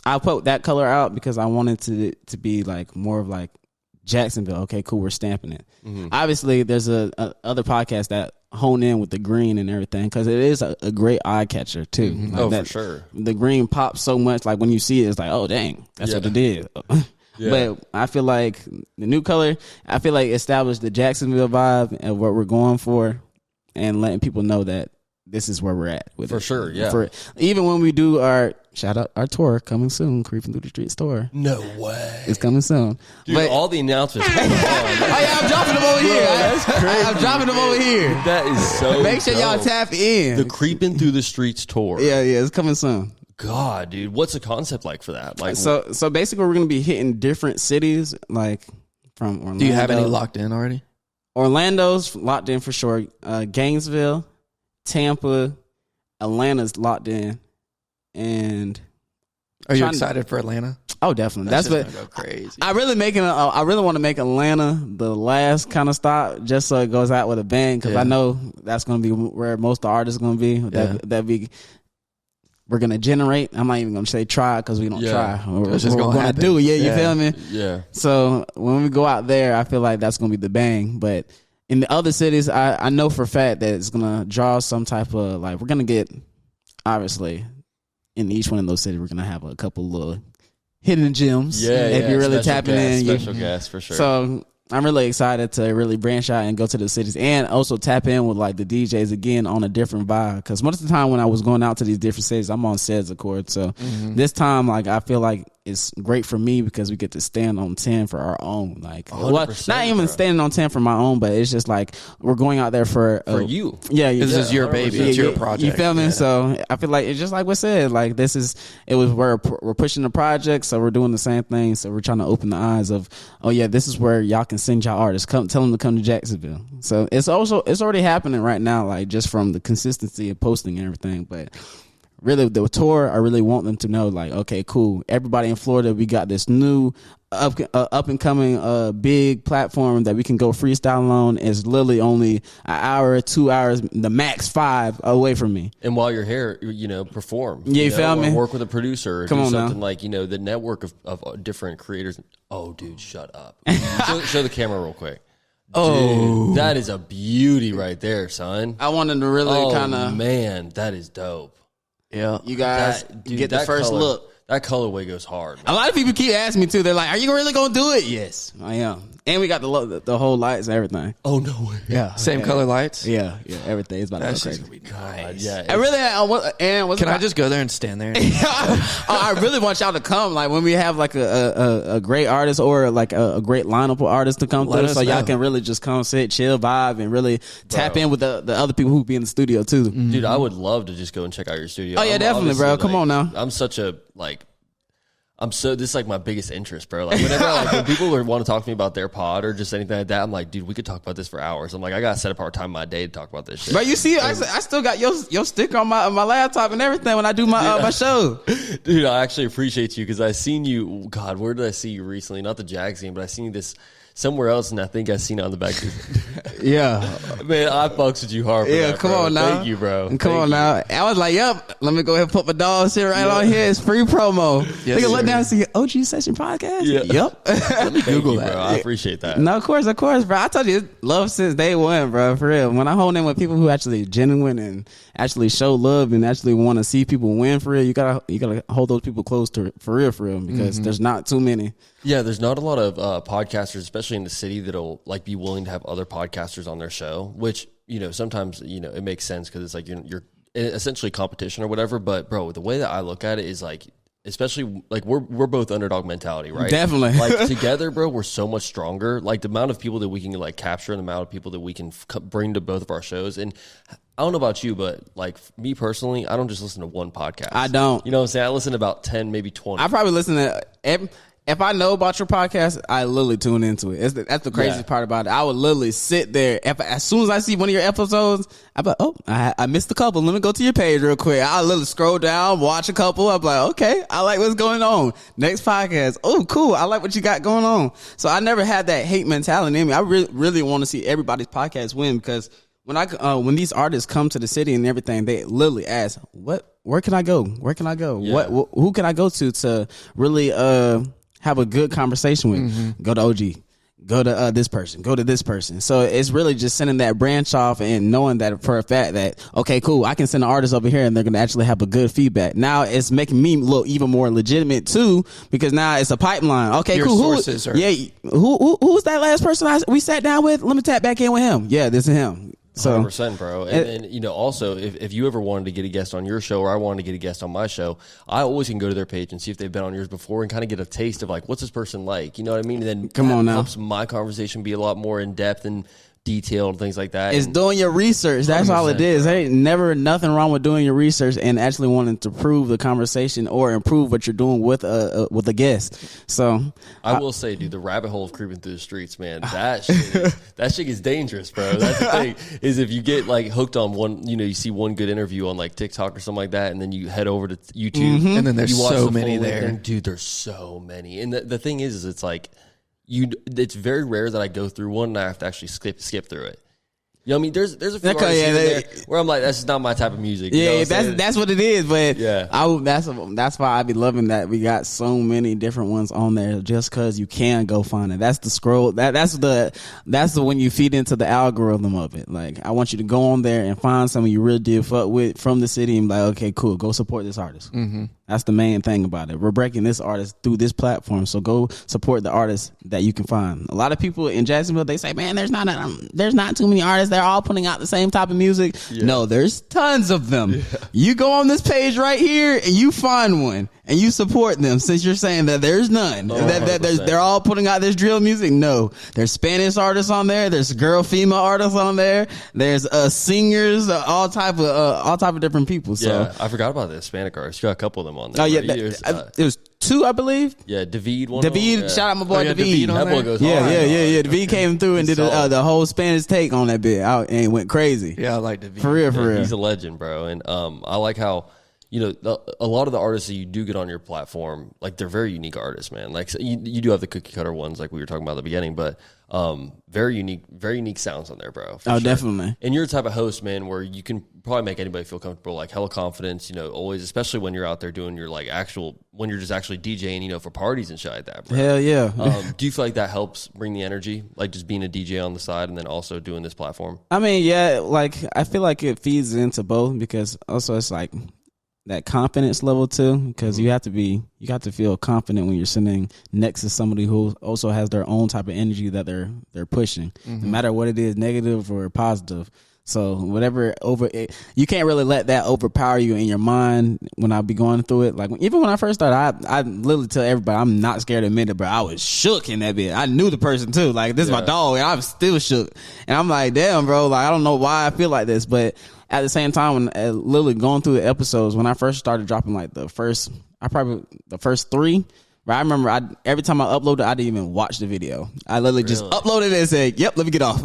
I put that color out because I wanted to be like more of like Jacksonville. Okay, cool. We're stamping it. Mm-hmm. Obviously, there's a other podcast that hone in with the green and everything because it is a great eye catcher too. Mm-hmm. Like For sure. The green pops so much. Like when you see it, it's like, oh dang, that's what it is. Yeah. But I feel like the new color, I feel like established the Jacksonville vibe and what we're going for, and letting people know that this is where we're at with For it. sure, yeah. Even when we do our shout out our tour coming soon, Creeping Through the Streets tour. No way. It's coming soon. Dude, But all the announcements. Hold on. oh yeah, I'm dropping them over here. that's crazy, I'm dropping them over here. That is so Make sure y'all dope. tap in. The Creeping Through the Streets tour. yeah, it's coming soon. God, dude, what's the concept like for that? Like, So basically, we're gonna be hitting different cities, like from Orlando. Do you have any locked in already? Orlando's locked in for sure. Gainesville, Tampa, Atlanta's locked in, and Are you trying to- excited for Atlanta? Oh, definitely. That's what gonna go crazy. I really want to make Atlanta the last kind of stop, just so it goes out with a bang. Because I know that's going to be where most of the artists going to be. We're going to generate. I'm not even going to say try because we don't try. We're just going to do it. Yeah, you feel me? Yeah. So when we go out there, I feel like that's going to be the bang. But in the other cities, I know for a fact that it's going to draw some type of, like, we're going to get, obviously, in each one of those cities, we're going to have a couple little hidden gems. Yeah, if you're really tapping in. Special guests, for sure. So I'm really excited to really branch out and go to the cities and also tap in with like the DJs again on a different vibe. Because most of the time when I was going out to these different cities, I'm on sets, of course. So this time, like, I feel like it's great for me because we get to stand on 10 for our own. Like, not even standing on 10 for my own, but it's just like we're going out there for you. Yeah, this is your baby. It's your project. You feel me? So I feel like it's just like we said. Like we're pushing the project, so we're doing the same thing. So we're trying to open the eyes of, oh yeah, this is where y'all can send y'all artists. Tell them to come to Jacksonville. So it's already happening right now. Like just from the consistency of posting and everything, but. Really, the tour, I really want them to know, like, okay, cool. Everybody in Florida, we got this new up and coming big platform that we can go freestyle on. It's literally only an hour, 2 hours, the max 5 away from me. And while you're here, perform. Yeah, you feel me? Work with a producer. Or Come do on something now. like, the network of different creators. Oh, dude, shut up. show the camera real quick. Dude, that is a beauty right there, son. I wanted to really kind of. Oh, man, that is dope. Yeah, you guys get the first look. That colorway goes hard, man. A lot of people keep asking me too. They're like, "Are you really gonna do it?" Yes, I am. And we got the whole lights and everything. Oh no way! Yeah, same color lights. Yeah, everything is about to go crazy. Gonna be nice. Yeah, I really. Can I just go there and stand there? I really want y'all to come. Like when we have like a great artist or like a great lineup of artists to come through, so y'all can really just come sit, chill, vibe, and really tap in with the other people who be in the studio too. Dude, I would love to just go and check out your studio. Oh yeah, definitely, bro. Come on now. This is like my biggest interest, bro. Like whenever when people want to talk to me about their pod or just anything like that, I'm like, dude, we could talk about this for hours. I'm like, I gotta set apart time in my day to talk about this shit. But you see, I still got your sticker on my laptop and everything when I do my show. Dude, I actually appreciate you because I seen you. God, where did I see you recently? Not the Jag scene, but I seen you this somewhere else, and I think I seen it on the back. Yeah, man, I fucks with you hard. For that, come bro. on now. Thank you, bro. Come on now. I was like, yep. Let me go ahead and put my dog shit right on here. It's free promo. They can look down and see OG Session Podcast. Yeah. Yep. Let me Google that. Bro. I appreciate that. No, of course, bro. I told you, love since day one, bro. For real. When I hold in with people who actually genuine and actually show love and actually want to see people win for real, you gotta hold those people close to for real, because there's not too many. Yeah, there's not a lot of podcasters, especially in the city, that'll like be willing to have other podcasters on their show. Which sometimes it makes sense because it's like you're essentially competition or whatever. But bro, the way that I look at it is like, especially like we're both underdog mentality, right? Definitely. Like together, bro, we're so much stronger. Like the amount of people that we can like capture and the amount of people that we can bring to both of our shows. And I don't know about you, but like me personally, I don't just listen to one podcast. I don't. You know what I'm saying? I listen to about 10, maybe 20. I probably listen to if I know about your podcast, I literally tune into it. That's the craziest part about it. I would literally sit there. As soon as I see one of your episodes, I'm like, oh, I missed a couple. Let me go to your page real quick. I'll literally scroll down, watch a couple. I'm like, okay, I like what's going on. Next podcast. Oh, cool. I like what you got going on. So I never had that hate mentality in me. I really want to see everybody's podcast win because when these artists come to the city and everything, they literally ask, where can I go? Where can I go? Yeah. Who can I go to really have a good conversation with? Go to OG. Go to this person. Go to this person. So it's really just sending that branch off and knowing that for a fact that, okay, cool, I can send an artist over here and they're going to actually have a good feedback. Now it's making me look even more legitimate too because now it's a pipeline. Okay, your cool. Who's that last person we sat down with? Let me tap back in with him. Yeah, this is him. So 100%, bro. And also, if you ever wanted to get a guest on your show or I wanted to get a guest on my show, I always can go to their page and see if they've been on yours before and kind of get a taste of like, what's this person like? You know what I mean? And then helps my conversation be a lot more in depth and detailed and things like that. It's doing your research. That's all it is. There ain't never nothing wrong with doing your research and actually wanting to prove the conversation or improve what you're doing with a guest. So I will say, dude, the rabbit hole of creeping through the streets, man, that shit is dangerous, bro. That's the thing, is if you get like hooked on one, you see one good interview on like TikTok or something like that, and then you head over to YouTube, and then there's so many there. And, dude, there's so many. And the thing is it's like, it's very rare that I go through one and I have to actually skip through it. You know what I mean? There's a few artists in there where I'm like, that's just not my type of music. Yeah, that's what it is. But yeah, that's why I be loving that we got so many different ones on there, just because you can go find it. That's the scroll. That's the when you feed into the algorithm of it. Like, I want you to go on there and find someone you really did fuck with from the city and be like, okay, cool, go support this artist. Mm-hmm. That's the main thing about it. We're breaking this artist through this platform, so go support the artists that you can find. A lot of people in Jacksonville, they say, man, there's not too many artists. They're all putting out the same type of music. Yeah. No, there's tons of them. Yeah. You go on this page right here and you find one and you support them, since you're saying that there's none. Oh, they're all putting out this drill music. No, there's Spanish artists on there. There's female artists on there. There's singers, all type of different people. So yeah, I forgot about the Hispanic artists. You got a couple of them on there. Oh yeah, it was two, I believe. Yeah, David. Shout out my boy David. That boy goes hard. Yeah. David came through and did the whole Spanish take on that bit out and went crazy. Yeah, I like David. For real. He's a legend, bro. And I like how, a lot of the artists that you do get on your platform, like, they're very unique artists, man. Like, so you do have the cookie cutter ones, like we were talking about at the beginning, but very unique sounds on there, bro. Oh, sure. Definitely. And you're the type of host, man, where you can probably make anybody feel comfortable, like hella confidence, always, especially when you're out there doing your when you're just actually DJing, for parties and shit like that, bro. Hell yeah. Do you feel like that helps bring the energy, like just being a DJ on the side and then also doing this platform? I mean, yeah, like, I feel like it feeds into both, because also it's like that confidence level too, because you have to feel confident when you're sitting next to somebody who also has their own type of energy that they're pushing, no matter what it is, negative or positive. So whatever you can't really let that overpower you in your mind when I be going through it. Like, even when I first started, I literally tell everybody, I'm not scared to admit it, but I was shook in that bit. I knew the person too. Like, this is my dog, and I'm still shook. And I'm like, damn, bro, like, I don't know why I feel like this, but at the same time, when literally going through the episodes, when I first started dropping like the first 3, but I remember every time I uploaded, I didn't even watch the video. I literally just uploaded it and said, yep, let me get off.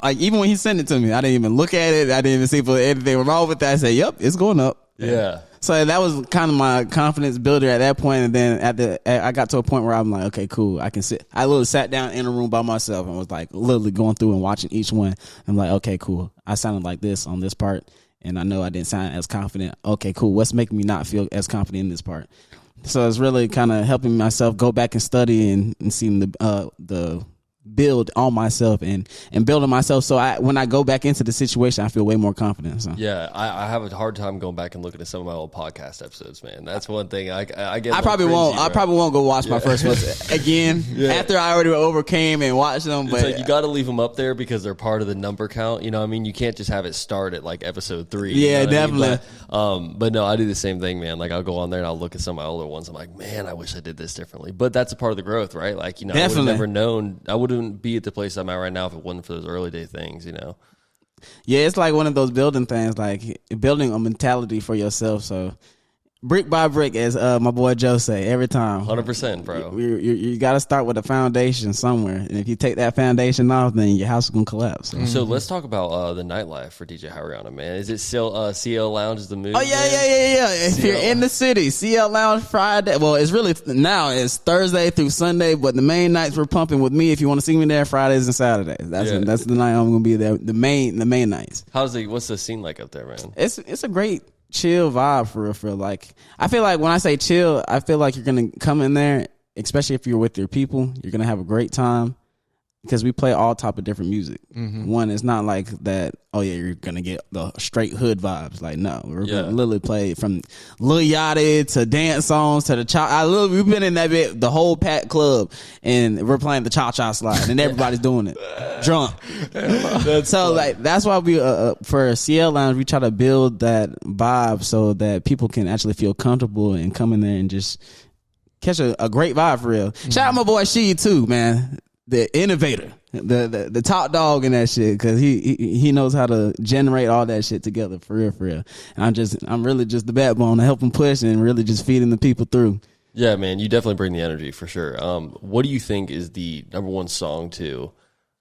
Like, even when he sent it to me, I didn't even look at it. I didn't even see if anything wrong with that. I said, yep, it's going up. Yeah. So that was kind of my confidence builder at that point. And then I got to a point where I'm like, okay, cool, I can sit. I literally sat down in a room by myself and was like literally going through and watching each one. I'm like, okay, cool, I sounded like this on this part, and I know I didn't sound as confident. Okay, cool, what's making me not feel as confident in this part? So it's really kind of helping myself go back and study and seeing the build on myself and building myself. So when I go back into the situation, I feel way more confident. So. Yeah, I have a hard time going back and looking at some of my old podcast episodes, man. That's one thing I get. I probably won't go watch my first ones again after I already overcame and watched them. But it's like, you got to leave them up there because they're part of the number count. You know what I mean? You can't just have it start at like episode 3. Yeah, you know definitely. I mean? But no, I do the same thing, man. Like, I'll go on there and I'll look at some of my older ones. I'm like, man, I wish I did this differently. But that's a part of the growth, right? Like, I would have never known. I wouldn't be at the place I'm at right now if it wasn't for those early day things, Yeah, it's like one of those building things, like building a mentality for yourself. So brick by brick, as my boy Joe say every time. 100%, bro. You got to start with a foundation somewhere, and if you take that foundation off, then your house is gonna collapse. So let's talk about the nightlife for DJ Rihanna, man. Is it still CL Lounge is the move? Oh yeah. If you're in the city, CL Lounge Friday. Well, it's really now it's Thursday through Sunday, but the main nights we're pumping with me. If you want to see me there, Fridays and Saturdays. That's the night I'm gonna be there. The main nights. What's the scene like up there, man? It's a great chill vibe for real. Like, I feel like when I say chill, I feel like you're gonna come in there, especially if you're with your people, you're gonna have a great time, because we play all type of different music. One, it's not like that, oh yeah, you're gonna get the straight hood vibes. Like, no, we're gonna literally play from Lil Yachty to dance songs to the we've been in that bit, the whole packed club, and we're playing the cha-cha slide, and everybody's doing it drunk. So like, that's why we for CL Lounge, we try to build that vibe so that people can actually feel comfortable and come in there and just catch a great vibe for real. Shout out my boy She too, man. the innovator, the top dog in that shit, because he knows how to generate all that shit together for real. And I'm really just the backbone to help him push and really just feeding the people through. Yeah, man, you definitely bring the energy for sure. What do you think is the number one song to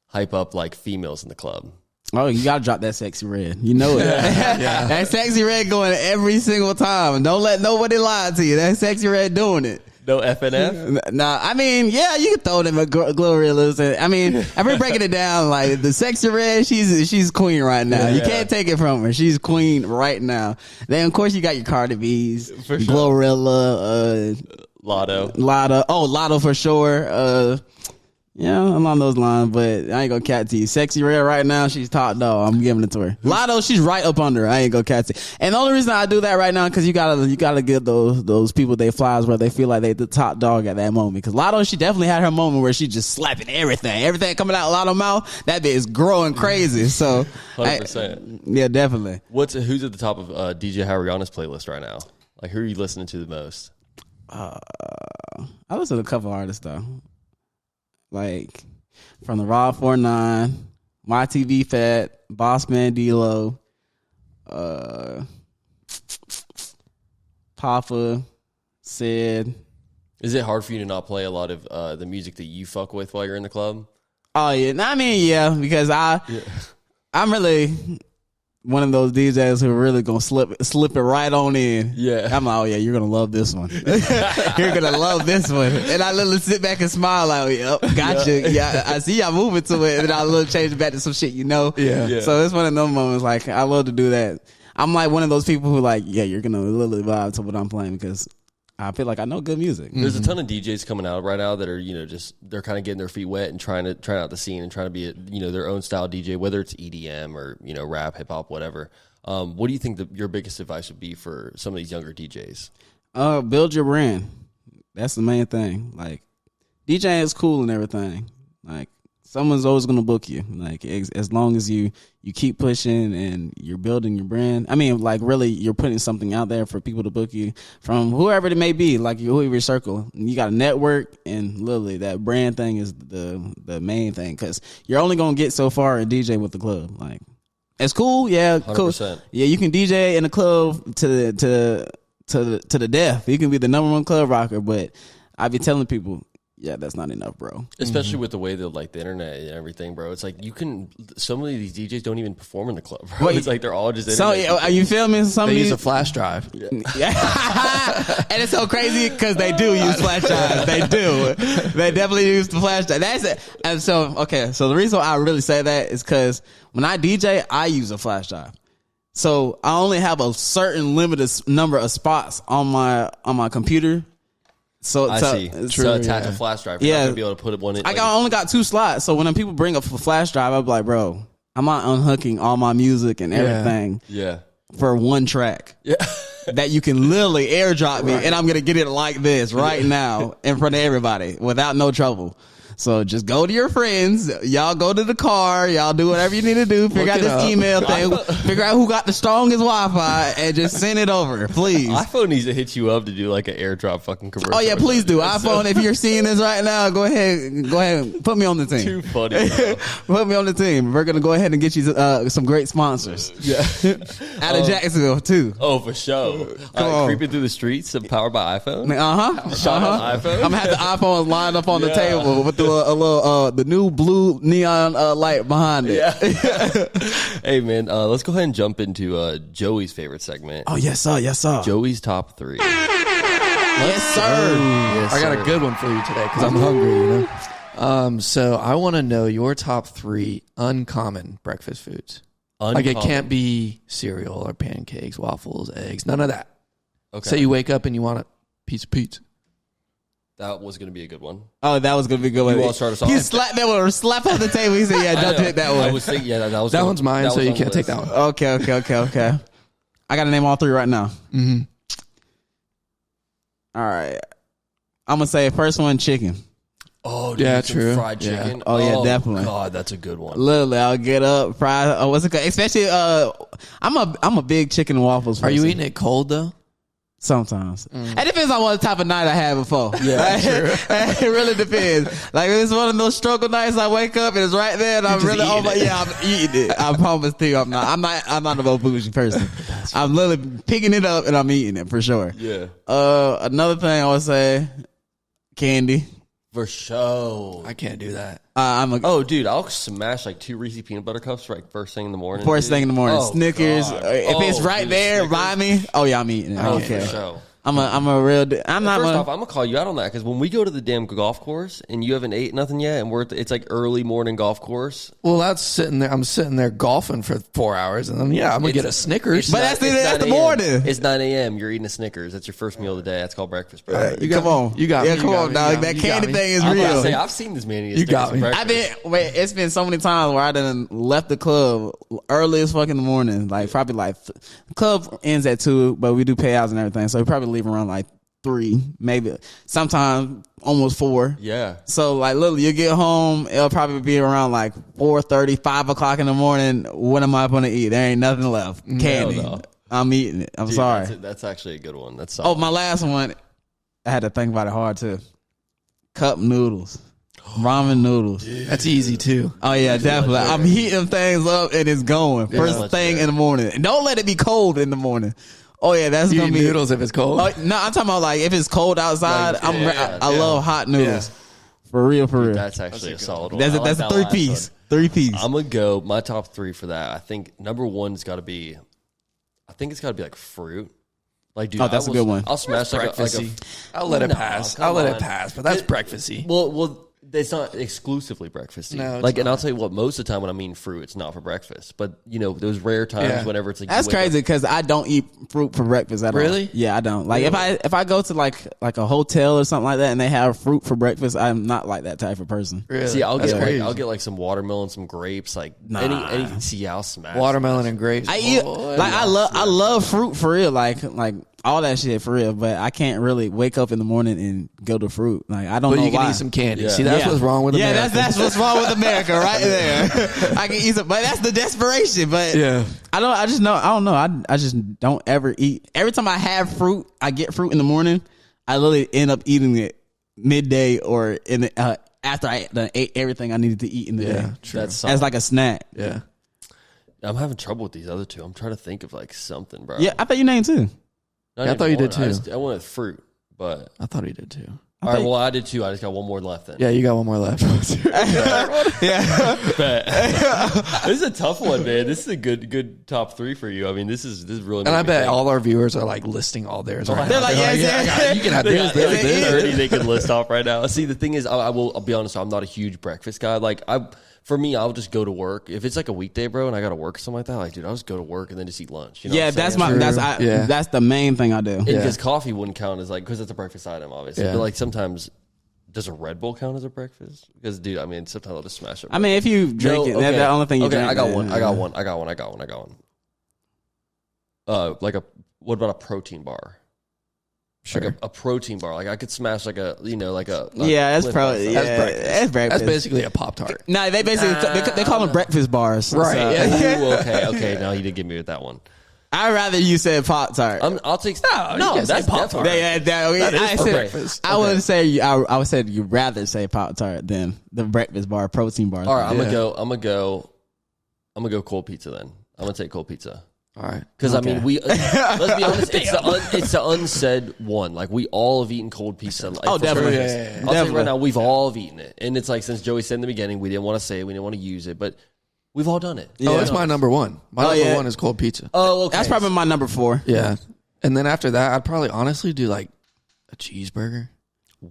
hype up like females in the club? Oh, you gotta drop that Sexy Red. You know it. Yeah. That Sexy Red going every single time. Don't let nobody lie to you. That Sexy Red doing it. No FNF? Nah, I mean, yeah, you can throw them a Glorilla. I mean, if we're breaking it down, like the Sexy Red, she's queen right now. You can't take it from her. She's queen right now. Then of course you got your Cardi B's, for sure. Glorilla, Lotto. Oh, Lotto for sure. Yeah, along those lines, but I ain't gonna cat to you. Sexy Red right now, she's top dog. I'm giving it to her. Lotto, she's right up under her. I ain't gonna cat to you. And the only reason I do that right now, cause you gotta give those people their flowers where they feel like they the top dog at that moment. Cause Lotto, she definitely had her moment where she just slapping everything coming out of Lotto's mouth. That bitch is growing crazy. So 100%. Yeah, definitely. Who's at the top of DJ Rihanna's playlist right now? Like, who are you listening to the most? I listen to a couple artists though. Like from the Raw 49, YTV Fat, Bossman D-Lo, Papa, Sid. Is it hard for you to not play a lot of the music that you fuck with while you're in the club? Oh yeah, I mean yeah, because I'm really one of those DJs who are really gonna slip it right on in. Yeah. I'm like, oh yeah, you're gonna love this one. You're gonna love this one. And I literally sit back and smile like, yep, gotcha. Yeah, I see y'all moving to it, and I literally change it back to some shit, Yeah. So it's one of those moments, like, I love to do that. I'm like one of those people who like, yeah, you're gonna literally vibe to what I'm playing because I feel like I know good music. There's a ton of DJs coming out right now that are, they're kind of getting their feet wet and trying out the scene and trying to be, their own style DJ, whether it's EDM or, rap, hip hop, whatever. What do you think your biggest advice would be for some of these younger DJs? Build your brand. That's the main thing. Like, DJing is cool and everything. Like, someone's always going to book you. Like, as long as you keep pushing and you're building your brand. I mean, like, really, you're putting something out there for people to book you from whoever it may be, like whoever your circle. You got a network, and literally that brand thing is the main thing, because you're only going to get so far in DJ with the club. Like, it's cool, yeah, 100%. Cool. Yeah, you can DJ in the club to the death. You can be the number one club rocker, but I be telling people, yeah, that's not enough, bro. Especially with the way that like the internet and everything, bro. It's like some of these DJs don't even perform in the club, bro. It's like they're all just internet. So, you feel me? They use a flash drive. Yeah. And it's so crazy because they do use flash drives. They do. They definitely use the flash drive. That's it. And so, okay. So the reason why I really say that is because when I DJ, I use a flash drive. So I only have a certain limited number of spots on my computer. So I see. So attach a flash drive. You're not gonna be able to put one in. I only got 2 slots. So when people bring up a flash drive, I'm like, bro, I'm not unhooking all my music and everything. Yeah. For one track. Yeah. That you can literally airdrop me, and I'm gonna get it like this right now in front of everybody without no trouble. So just go to your friends. Y'all go to the car. Y'all do whatever you need to do. Figure out this email thing. Figure out who got the strongest Wi-Fi and just send it over, please. iPhone needs to hit you up to do like an airdrop fucking commercial. Oh yeah, please do. iPhone, if you're seeing this right now, go ahead, put me on the team. Too funny. Put me on the team. We're gonna go ahead and get you some great sponsors. Yeah, out of Jacksonville too. Oh, for sure. Creeping through the streets, powered by iPhone. Shout out iPhone. I'm gonna have the iPhone lined up on the table with the new blue neon light behind it. Yeah. Hey man, let's go ahead and jump into Joey's favorite segment. Oh yes sir. Joey's top 3. Yes sir. I got a good one for you today because I'm hungry. So I want to know your top 3 uncommon breakfast foods. Like it can't be cereal or pancakes, waffles, eggs, none of that. Okay. Say you wake up and you want a piece of pizza. That was going to be a good one. Oh, that was going to be a good one. You want to start us off? He slapped that one, slap on the table. He said, "Yeah, don't take that one." I was thinking, that one's mine, so you can't take that one. Okay. I got to name all 3 right now. Mm-hmm. All right. I'm gonna say first one, chicken. Oh, yeah, true. Fried chicken. Yeah. Oh yeah, definitely. God, that's a good one. Literally, I'll get up, fry. What's it called? Especially, I'm a big chicken and waffles person. Are you eating it cold though? Sometimes. It depends on what type of night I had before. Yeah, it really depends. Like, if it's one of those struggle nights, I wake up and it's right there and I'm really, I'm eating it. I promise to you, I'm not a bougie person. I'm literally picking it up and I'm eating it for sure. Yeah. Another thing I would say, candy. For sure. I can't do that. Dude, I'll smash like 2 Reese's peanut butter cups like first thing in the morning. First thing in the morning. Oh, Snickers. God. If it's right there Snickers. by me, oh yeah, I'm eating it. Okay. For sure. I'm a real. I'm not. First off, I'm gonna call you out on that because when we go to the damn golf course and you haven't ate nothing yet, and it's like early morning golf course. Well, that's sitting there. I'm sitting there golfing for 4 hours, and then I'm gonna get a Snickers. But that's the morning. It's 9 a.m. You're eating a Snickers. That's your first meal of the day. That's called breakfast, bro. Come on, you got me. Come on, dog. That candy thing is real. I've seen this man eat You got me. It's been so many times where I done left the club early as fuck in the morning. Like probably like the club ends at 2, but we do payouts and everything, so we probably leave around like 3, maybe sometimes almost 4. Yeah. So like literally you get home, it'll probably be around like 4:30, 5 o'clock in the morning. What am I gonna eat? There ain't nothing left. Candy. No. I'm eating it. I'm sorry. That's actually a good one. That's Oh, my last one. I had to think about it hard too. Cup noodles. Ramen noodles. That's easy too. Oh yeah, definitely. I'm heating things up and it's going. First thing in the morning. And don't let it be cold in the morning. Oh yeah, that's You gonna eat be noodles if it's cold. No, I'm talking about like if it's cold outside. I love hot noodles. Yeah. For real. That's actually a solid one. That's I like a that 3 last piece. one. 3 piece. I'm gonna go my top 3 for that. I think number 1's got to be. I think it's got to be like fruit. Like, dude, that's a good one. I'll smash like a. I'll let it pass. come I'll let on. it pass. But that's breakfasty. Well, it's not exclusively breakfasty. No, it's like, and not. I'll tell you what. Most of the time, when I mean fruit, it's not for breakfast. But those rare times Yeah. whenever it's like That's you wake crazy because I don't eat fruit for breakfast at all. Really? Yeah, I don't. Like if I go to like a hotel or something like that and they have fruit for breakfast, I'm not like that type of person. Really? See, I'll That's get crazy. I'll get like some watermelon, some grapes, like any. See, I'll smash watermelon and grapes. I eat I love fruit for real, like all that shit for real. But I can't really wake up in the morning and go to fruit. Like I don't But know you can why. eat some candy. Yeah. See, that's what's wrong with America. Yeah, that's what's wrong with America right there. I can eat some, but that's the desperation. But Yeah. I don't know. I just don't ever eat. Every time I have fruit, I get fruit in the morning. I literally end up eating it midday or in the, after I done ate everything I needed to eat in the day. True. That's As like a snack. Yeah. I'm having trouble with these other 2. I'm trying to think of like something, bro. Yeah, I thought you named too. Not I thought you even did one. too. I wanted fruit, but I thought he did too. all right. Well, I did too. I just got one more left then. Yeah, you got one more left. Yeah. This is a tough one, man. This is a good top 3 for you. I mean, this is really. And I bet all our viewers are like listing all theirs. Right They're now. like, you can have this, this, this. 30 they can list off right now. See, the thing is, I'll be honest. I'm not a huge breakfast guy. Like for me, I'll just go to work. If it's like a weekday, bro, and I got to work or something like that, like, dude, I'll just go to work and then just eat lunch. You know Yeah, what I'm that's saying? that's the main thing I do. Because coffee wouldn't count as like, because it's a breakfast item, obviously. Yeah. But like sometimes, does a Red Bull count as a breakfast? Because, dude, I mean, sometimes I'll just smash it. I mean, if you drink it, that's the only thing you drink. I got one. What about a protein bar? Sure. Like a protein bar. Like I could smash like a Yeah, that's Cliff probably Bar. that's breakfast. That's basically a Pop-Tart. No, they basically they call them breakfast bars. Right, So- yeah. Okay. Now you did give me with that one. I'd rather you said Pop-Tart. I'll take. you can say That's Pop-Tart. Pop-Tart. I is said, breakfast. I would say I would say you'd rather say Pop-Tart than the breakfast bar, protein bar. All right, I'm gonna go cold pizza then. I'm gonna take cold pizza. All right. Because Okay. I mean, let's be honest, it's the unsaid one. Like we all have eaten cold pizza. Like, Oh, for definitely. sure. Yeah. I'll tell you Definitely. right now, we've all have eaten it, and it's like since Joey said in the beginning, we didn't want to say it, we didn't want to use it, but we've all done it. Oh, that's my number one. My number yeah. one is cold pizza. Oh, okay. That's probably my number 4. Yeah. And then after that, I'd probably honestly do like a cheeseburger.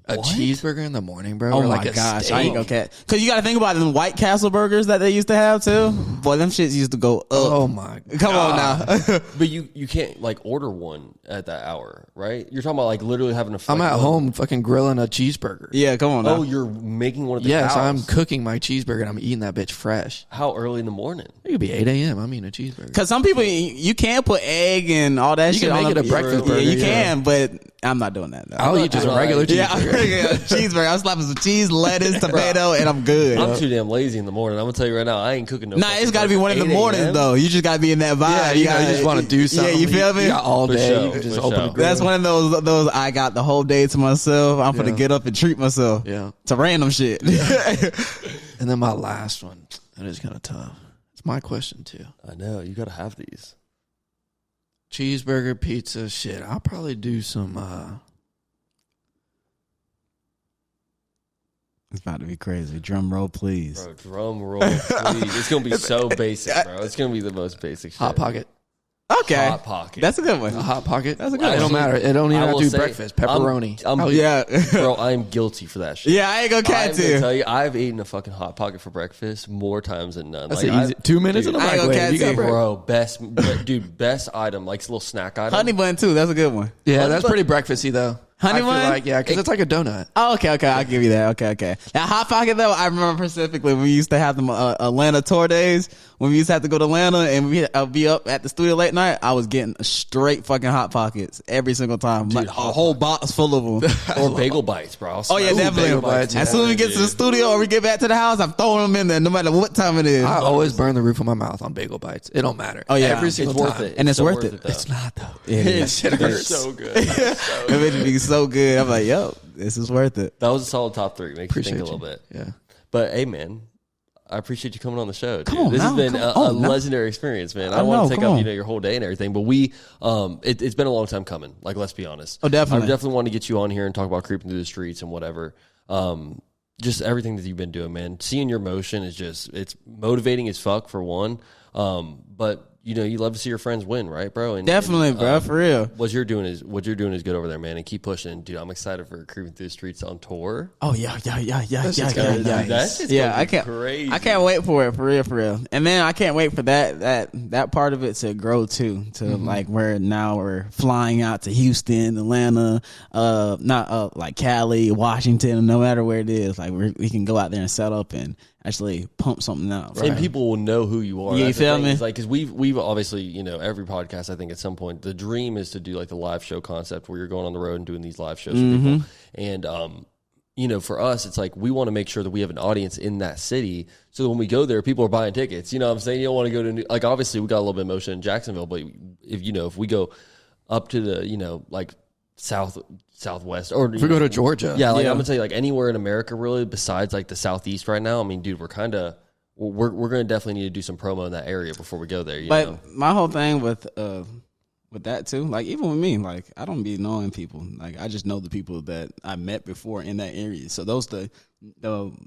A cheeseburger in the morning, bro. Oh or my like a gosh, steak. I ain't okay. Because you got to think about them White Castle burgers that they used to have too. Boy, them shits used to go up. Oh my god. Come on now. But you can't like order one at that hour, right? You're talking about like literally having a. I'm at home fucking grilling a cheeseburger. Yeah, come on now. Oh, you're making one of the. Yes, cows. I'm cooking my cheeseburger and I'm eating that bitch fresh. How early in the morning? It could be 8 a.m. I'm eating a cheeseburger. Because some people, you can put egg and all that You shit can on make it a breakfast Yeah, burger, you yeah. can, but I'm not doing that. No. I'll eat just a regular cheeseburger. Yeah, cheeseburger. I'm slapping some cheese, lettuce, tomato, and I'm good. I'm too damn lazy in the morning. I'm gonna tell you right now, I ain't cooking no. Nah, it's got to be 1 in the morning though. You just got to be in that vibe. Yeah, you just want to do something. Yeah, you feel me? You got all For day. sure, You can just for open sure. the grill. That's one of those. I got the whole day to myself. I'm gonna get up and treat myself. Yeah. To random shit. And then my last one. That is kind of tough. It's my question too. I know you got to have these. Cheeseburger, pizza, shit. I'll probably do some. It's about to be crazy. Drum roll, please. Bro, drum roll, please. It's gonna be so basic, bro. It's gonna be the most basic shit. Hot Pocket. Okay, Hot Pocket. that's a good one. A Hot Pocket. That's a good It one. don't matter. It don't even I have will to do say, breakfast. Pepperoni. I'm, Yeah, bro, I am guilty for that shit. yeah. I ain't gonna I'm catch gonna you. tell you, I've eaten a fucking Hot Pocket for breakfast more times than none. That's Like, easy. 2 minutes in the I ain't gonna microwave. catch You got you. bread. bro, best item, like it's a little snack item. Honey bun too. That's a good one. Yeah, Honey that's bun- pretty breakfasty though. Honey I feel bun? like, yeah, because it's like a donut. Oh, okay. I'll give you that. Okay. Now, Hot Pocket though, I remember specifically when we used to have them Atlanta tour days. When we used to have to go to Atlanta and we'd be up at the studio late night, I was getting straight fucking Hot Pockets every single time. Dude, Like a Hot whole box full of them. Or bagel bites, bro. Oh yeah, Ooh, definitely. bagel bites, As soon as we get to the studio or we get back to the house, I'm throwing them in there no matter what time it is. I always burn the roof of my mouth on bagel bites. It don't matter. Oh, yeah. Every It's single it's worth time. it. And it's so worth it. though. It's not though. It is. Shit They're hurts. so good. It would be so good. I'm like, yo, this is worth it. That was a solid top 3. Makes Appreciate you think a little bit. Yeah. But hey, man, I appreciate you coming on the show. Dude. Come on, this has now, been come a on, now. legendary experience, man. I I don't want know, to take come up on. your whole day and everything, but we it's been a long time coming. Like, let's be honest. Oh, definitely. I definitely want to get you on here and talk about creeping through the streets and whatever. Just everything that you've been doing, man. Seeing your motion is it's motivating as fuck for one. But you know, you love to see your friends win, right, bro? And, Definitely, bro, for real. What you're doing is good over there, man. And keep pushing, dude. I'm excited for creeping through the streets on tour. Oh yeah. That's just gonna be nice. That's just Yeah, gonna I be can't. crazy. I can't wait for it, for real. And then I can't wait for that part of it to grow too, to like where now we're flying out to Houston, Atlanta, not like Cali, Washington, no matter where it is. Like we can go out there and set up and actually pump something out. And people will know who you are. Yeah, you That's the feel thing. me? It's like, because we've obviously, you know, every podcast, I think at some point, the dream is to do like the live show concept where you're going on the road and doing these live shows for people. And, you know, for us, it's like we want to make sure that we have an audience in that city so that when we go there, people are buying tickets. You know what I'm saying? You don't want to go to, like, obviously we got a little bit of motion in Jacksonville, but if we go up to the, you know, like southwest, or If we go to Georgia. yeah, like Yeah. I'm gonna tell you, like anywhere in America, really, besides like the southeast right now. I mean, dude, we're gonna definitely need to do some promo in that area before we go there. You know? But my whole thing with that too, like even with me, like I don't be knowing people. Like I just know the people that I met before in that area. So those the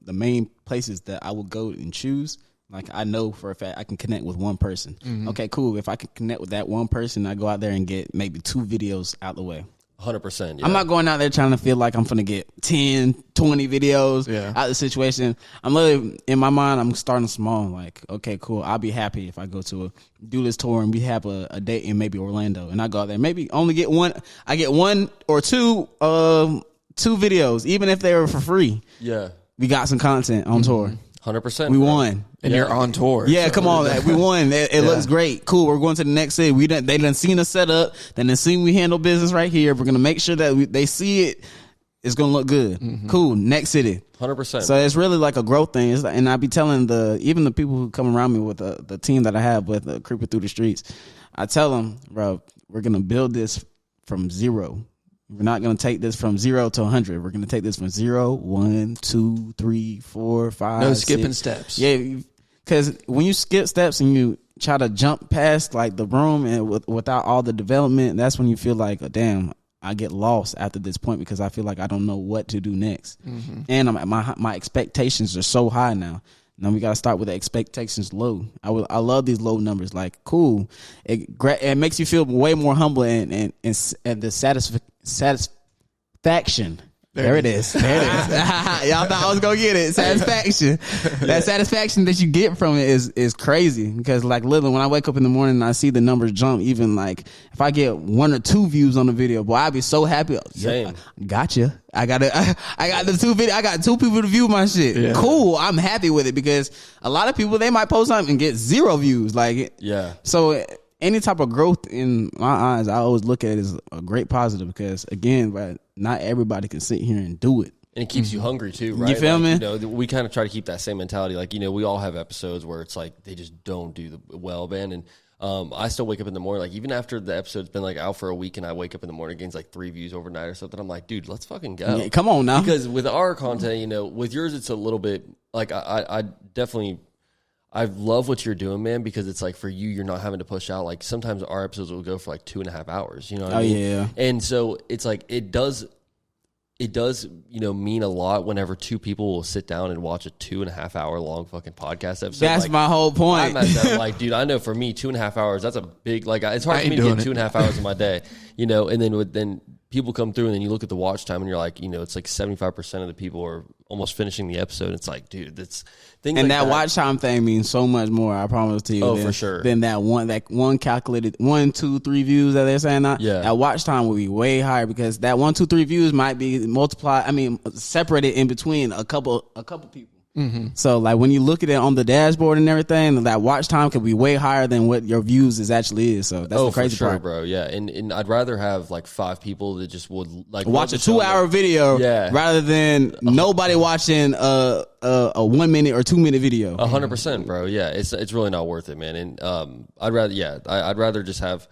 main places that I will go and choose. Like I know for a fact I can connect with one person. Okay, cool. If I can connect with that one person, I go out there and get maybe 2 videos out the way. 100%. I'm not going out there trying to feel like I'm going to get 10, 20 videos out of the situation. I'm literally, in my mind, I'm starting small. Like, okay, cool. I'll be happy if I go to do this tour and we have a date in maybe Orlando. And I go out there, maybe only get one. I get 1 or 2 videos, even if they were for free. Yeah, We got some content on tour. 100%. We bro. won. And you're on tour. Yeah, So- come on. We won. It looks great. Cool. We're going to the next city. They done seen us set up. They done seen we handle business right here. We're going to make sure that they see it. It's going to look good. Cool. Next city. 100%. So it's really like a growth thing. And I be telling even the people who come around me with the team that I have with Creeping Through the Streets, I tell them, bro, we're going to build this from zero. We're not going to take this from 0 to 100. We're going to take this from 0, 1, 2, 3, 4, 5. No skipping 6. steps. Yeah, because when you skip steps and you try to jump past like the room and without all the development, that's when you feel like, oh, damn, I get lost after this point because I feel like I don't know what to do next. And my expectations are so high now. Now we got to start with the expectations low. I love these low numbers. Like, cool. It makes you feel way more humble and the satisfaction. There it is. There it is. Y'all thought I was gonna get it. Satisfaction. That satisfaction that you get from it is crazy. Because like literally when I wake up in the morning and I see the numbers jump, even like if I get 1 or 2 views on the video, boy, I'd be so happy. Same. Gotcha. I got the 2 video. I got 2 people to view my shit. Yeah. Cool. I'm happy with it because a lot of people, they might post something and get 0 views. Like, yeah. so, any type of growth in my eyes, I always look at it as a great positive because, again, right, not everybody can sit here and do it. And it keeps you hungry too, right? You feel me? You know, we kind of try to keep that same mentality. Like, you know, we all have episodes where it's like they just don't do the well, man. And I still wake up in the morning, like even after the episode's been like out for a week and I wake up in the morning, gains like 3 views overnight or something. I'm like, dude, let's fucking go. Yeah, come on now. Because with our content, you know, with yours, it's a little bit like I definitely, I love what you're doing, man, because it's like for you, you're not having to push out. Like sometimes our episodes will go for like 2.5 hours, you know what I mean? Yeah. And so it's like, it does, you know, mean a lot whenever 2 people will sit down and watch a 2.5 hour long fucking podcast episode. That's like, my whole point. I'm at that, like, dude, I know for me, 2.5 hours, that's a big, like, it's hard for me to get 2.5 hours of my day, you know, and then people come through and then you look at the watch time and you're like, you know, it's like 75% of the people are almost finishing the episode. It's like, dude, that's things and like that watch time thing means so much more, I promise to you. Oh, for sure. Than that one calculated 1, 2, 3 views that they're saying that. Yeah. That watch time will be way higher because that 1, 2, 3 views might be separated in between a couple people. Mm-hmm. So like when you look at it on the dashboard and everything, that watch time could be way higher than what your views actually is. So that's the crazy for sure, part, bro. Yeah, and I'd rather have like 5 people that just would like watch a 2-hour video, rather than notody watching a 1 minute or 2 minute video. 100%, bro. Yeah, it's really not worth it, man. And I'd rather just have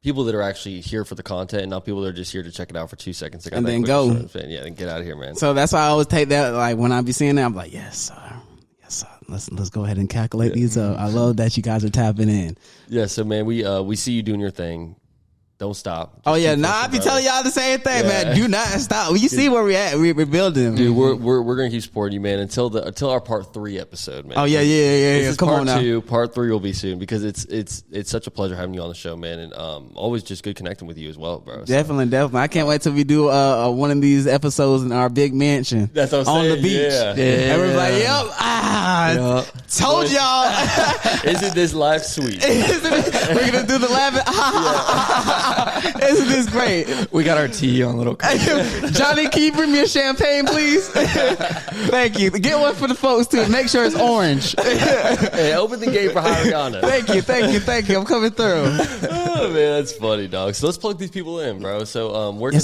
people that are actually here for the content and not people that are just here to check it out for 2 seconds. And then go. Yeah, and get out of here, man. So that's why I always take that, like when I be seeing that, I'm like, yes, sir. Yes, sir. Let's go ahead and calculate these up. I love that you guys are tapping in. Yeah, so man, we see you doing your thing. Don't stop. Oh yeah, I be telling y'all the same thing, man. Do not stop. You see where we at? We're building, dude. We're gonna keep supporting you, man, until our part 3 episode, man. Oh yeah. This is Come part on now. 2. Part 3 will be soon because it's such a pleasure having you on the show, man, and always just good connecting with you as well, bro. So. Definitely. I can't wait till we do one of these episodes in our big mansion. That's what I'm on saying. The beach. Yeah. Everybody, told y'all. Isn't this life sweet? We're gonna do the laughing. Isn't this great? We got our tea on little cup. Johnny, can you bring me a champagne, please? Thank you. Get one for the folks too. Make sure it's orange. Hey, open the gate for Rihanna. Thank you. I'm coming through. Oh man, that's funny, dog. So let's plug these people in, bro. So where can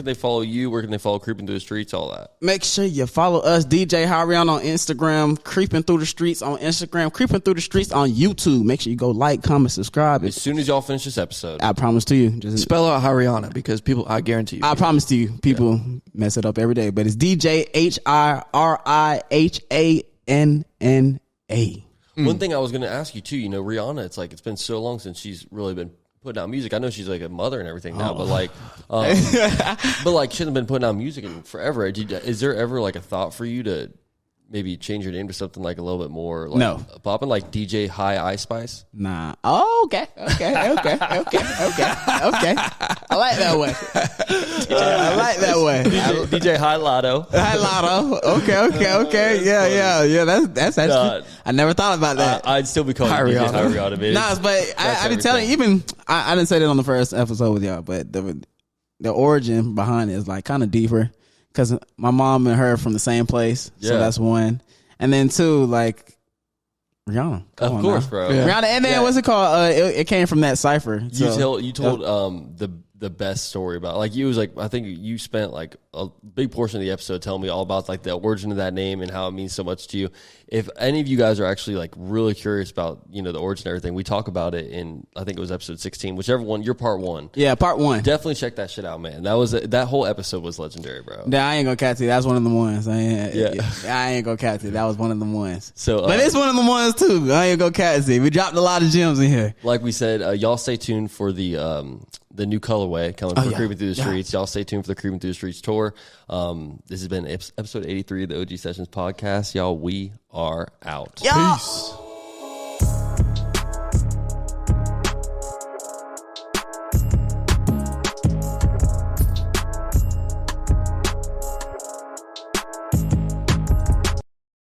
they follow you? Where can they follow Creeping Through the Streets? All that. Make sure you follow us, DJ Rihanna on Instagram, Creeping Through the Streets on Instagram, Creeping Through the Streets on YouTube. Make sure you go like, comment, subscribe. As soon as y'all finish this episode, I promise to you. Just spell out Rihanna because people, I guarantee you. I promise to you, people mess it up every day. But it's DJ HIRIHANNA. One thing I was going to ask you too, you know, Rihanna, it's been so long since she's really been putting out music. I know she's like a mother and everything now, but like, she hasn't been putting out music in forever. Is there ever like a thought for you to maybe change your name to something like a little bit more like popping, like DJ High Ice Spice? Nah. Oh, okay. I like that one. I like that one. DJ High Lotto. Okay. Yeah. That's actually. I never thought about that. I'd still be calling DJ High Rihanna, man. Nah, but I been telling you, even I didn't say that on the first episode with y'all, but the origin behind it is like kind of deeper. Because my mom and her from the same place, so that's one. And then 2, like Rihanna. Of course, bro. Yeah. Rihanna, and then what's it called? It came from that cipher. You told the best story about, like, you was like, I think you spent like a big portion of the episode telling me all about like the origin of that name and how it means so much to you. If any of you guys are actually like really curious about, you know, the origin and everything, we talk about it in, I think it was episode 16, whichever one, your part 1. Yeah, part 1. Definitely check that shit out, man. That whole episode was legendary, bro. Nah, I ain't gonna catch it. That's one of the ones. I ain't gonna catch it. That was one of the ones. So, but it's one of the ones too. I ain't gonna catch it. We dropped a lot of gems in here. Like we said, y'all stay tuned for the new colorway coming for Creeping Through the Streets. Y'all stay tuned for the Creeping Through the Streets tour. This has been episode 83 of the OG Sessions podcast. Y'all, we are out. Y'all. Peace.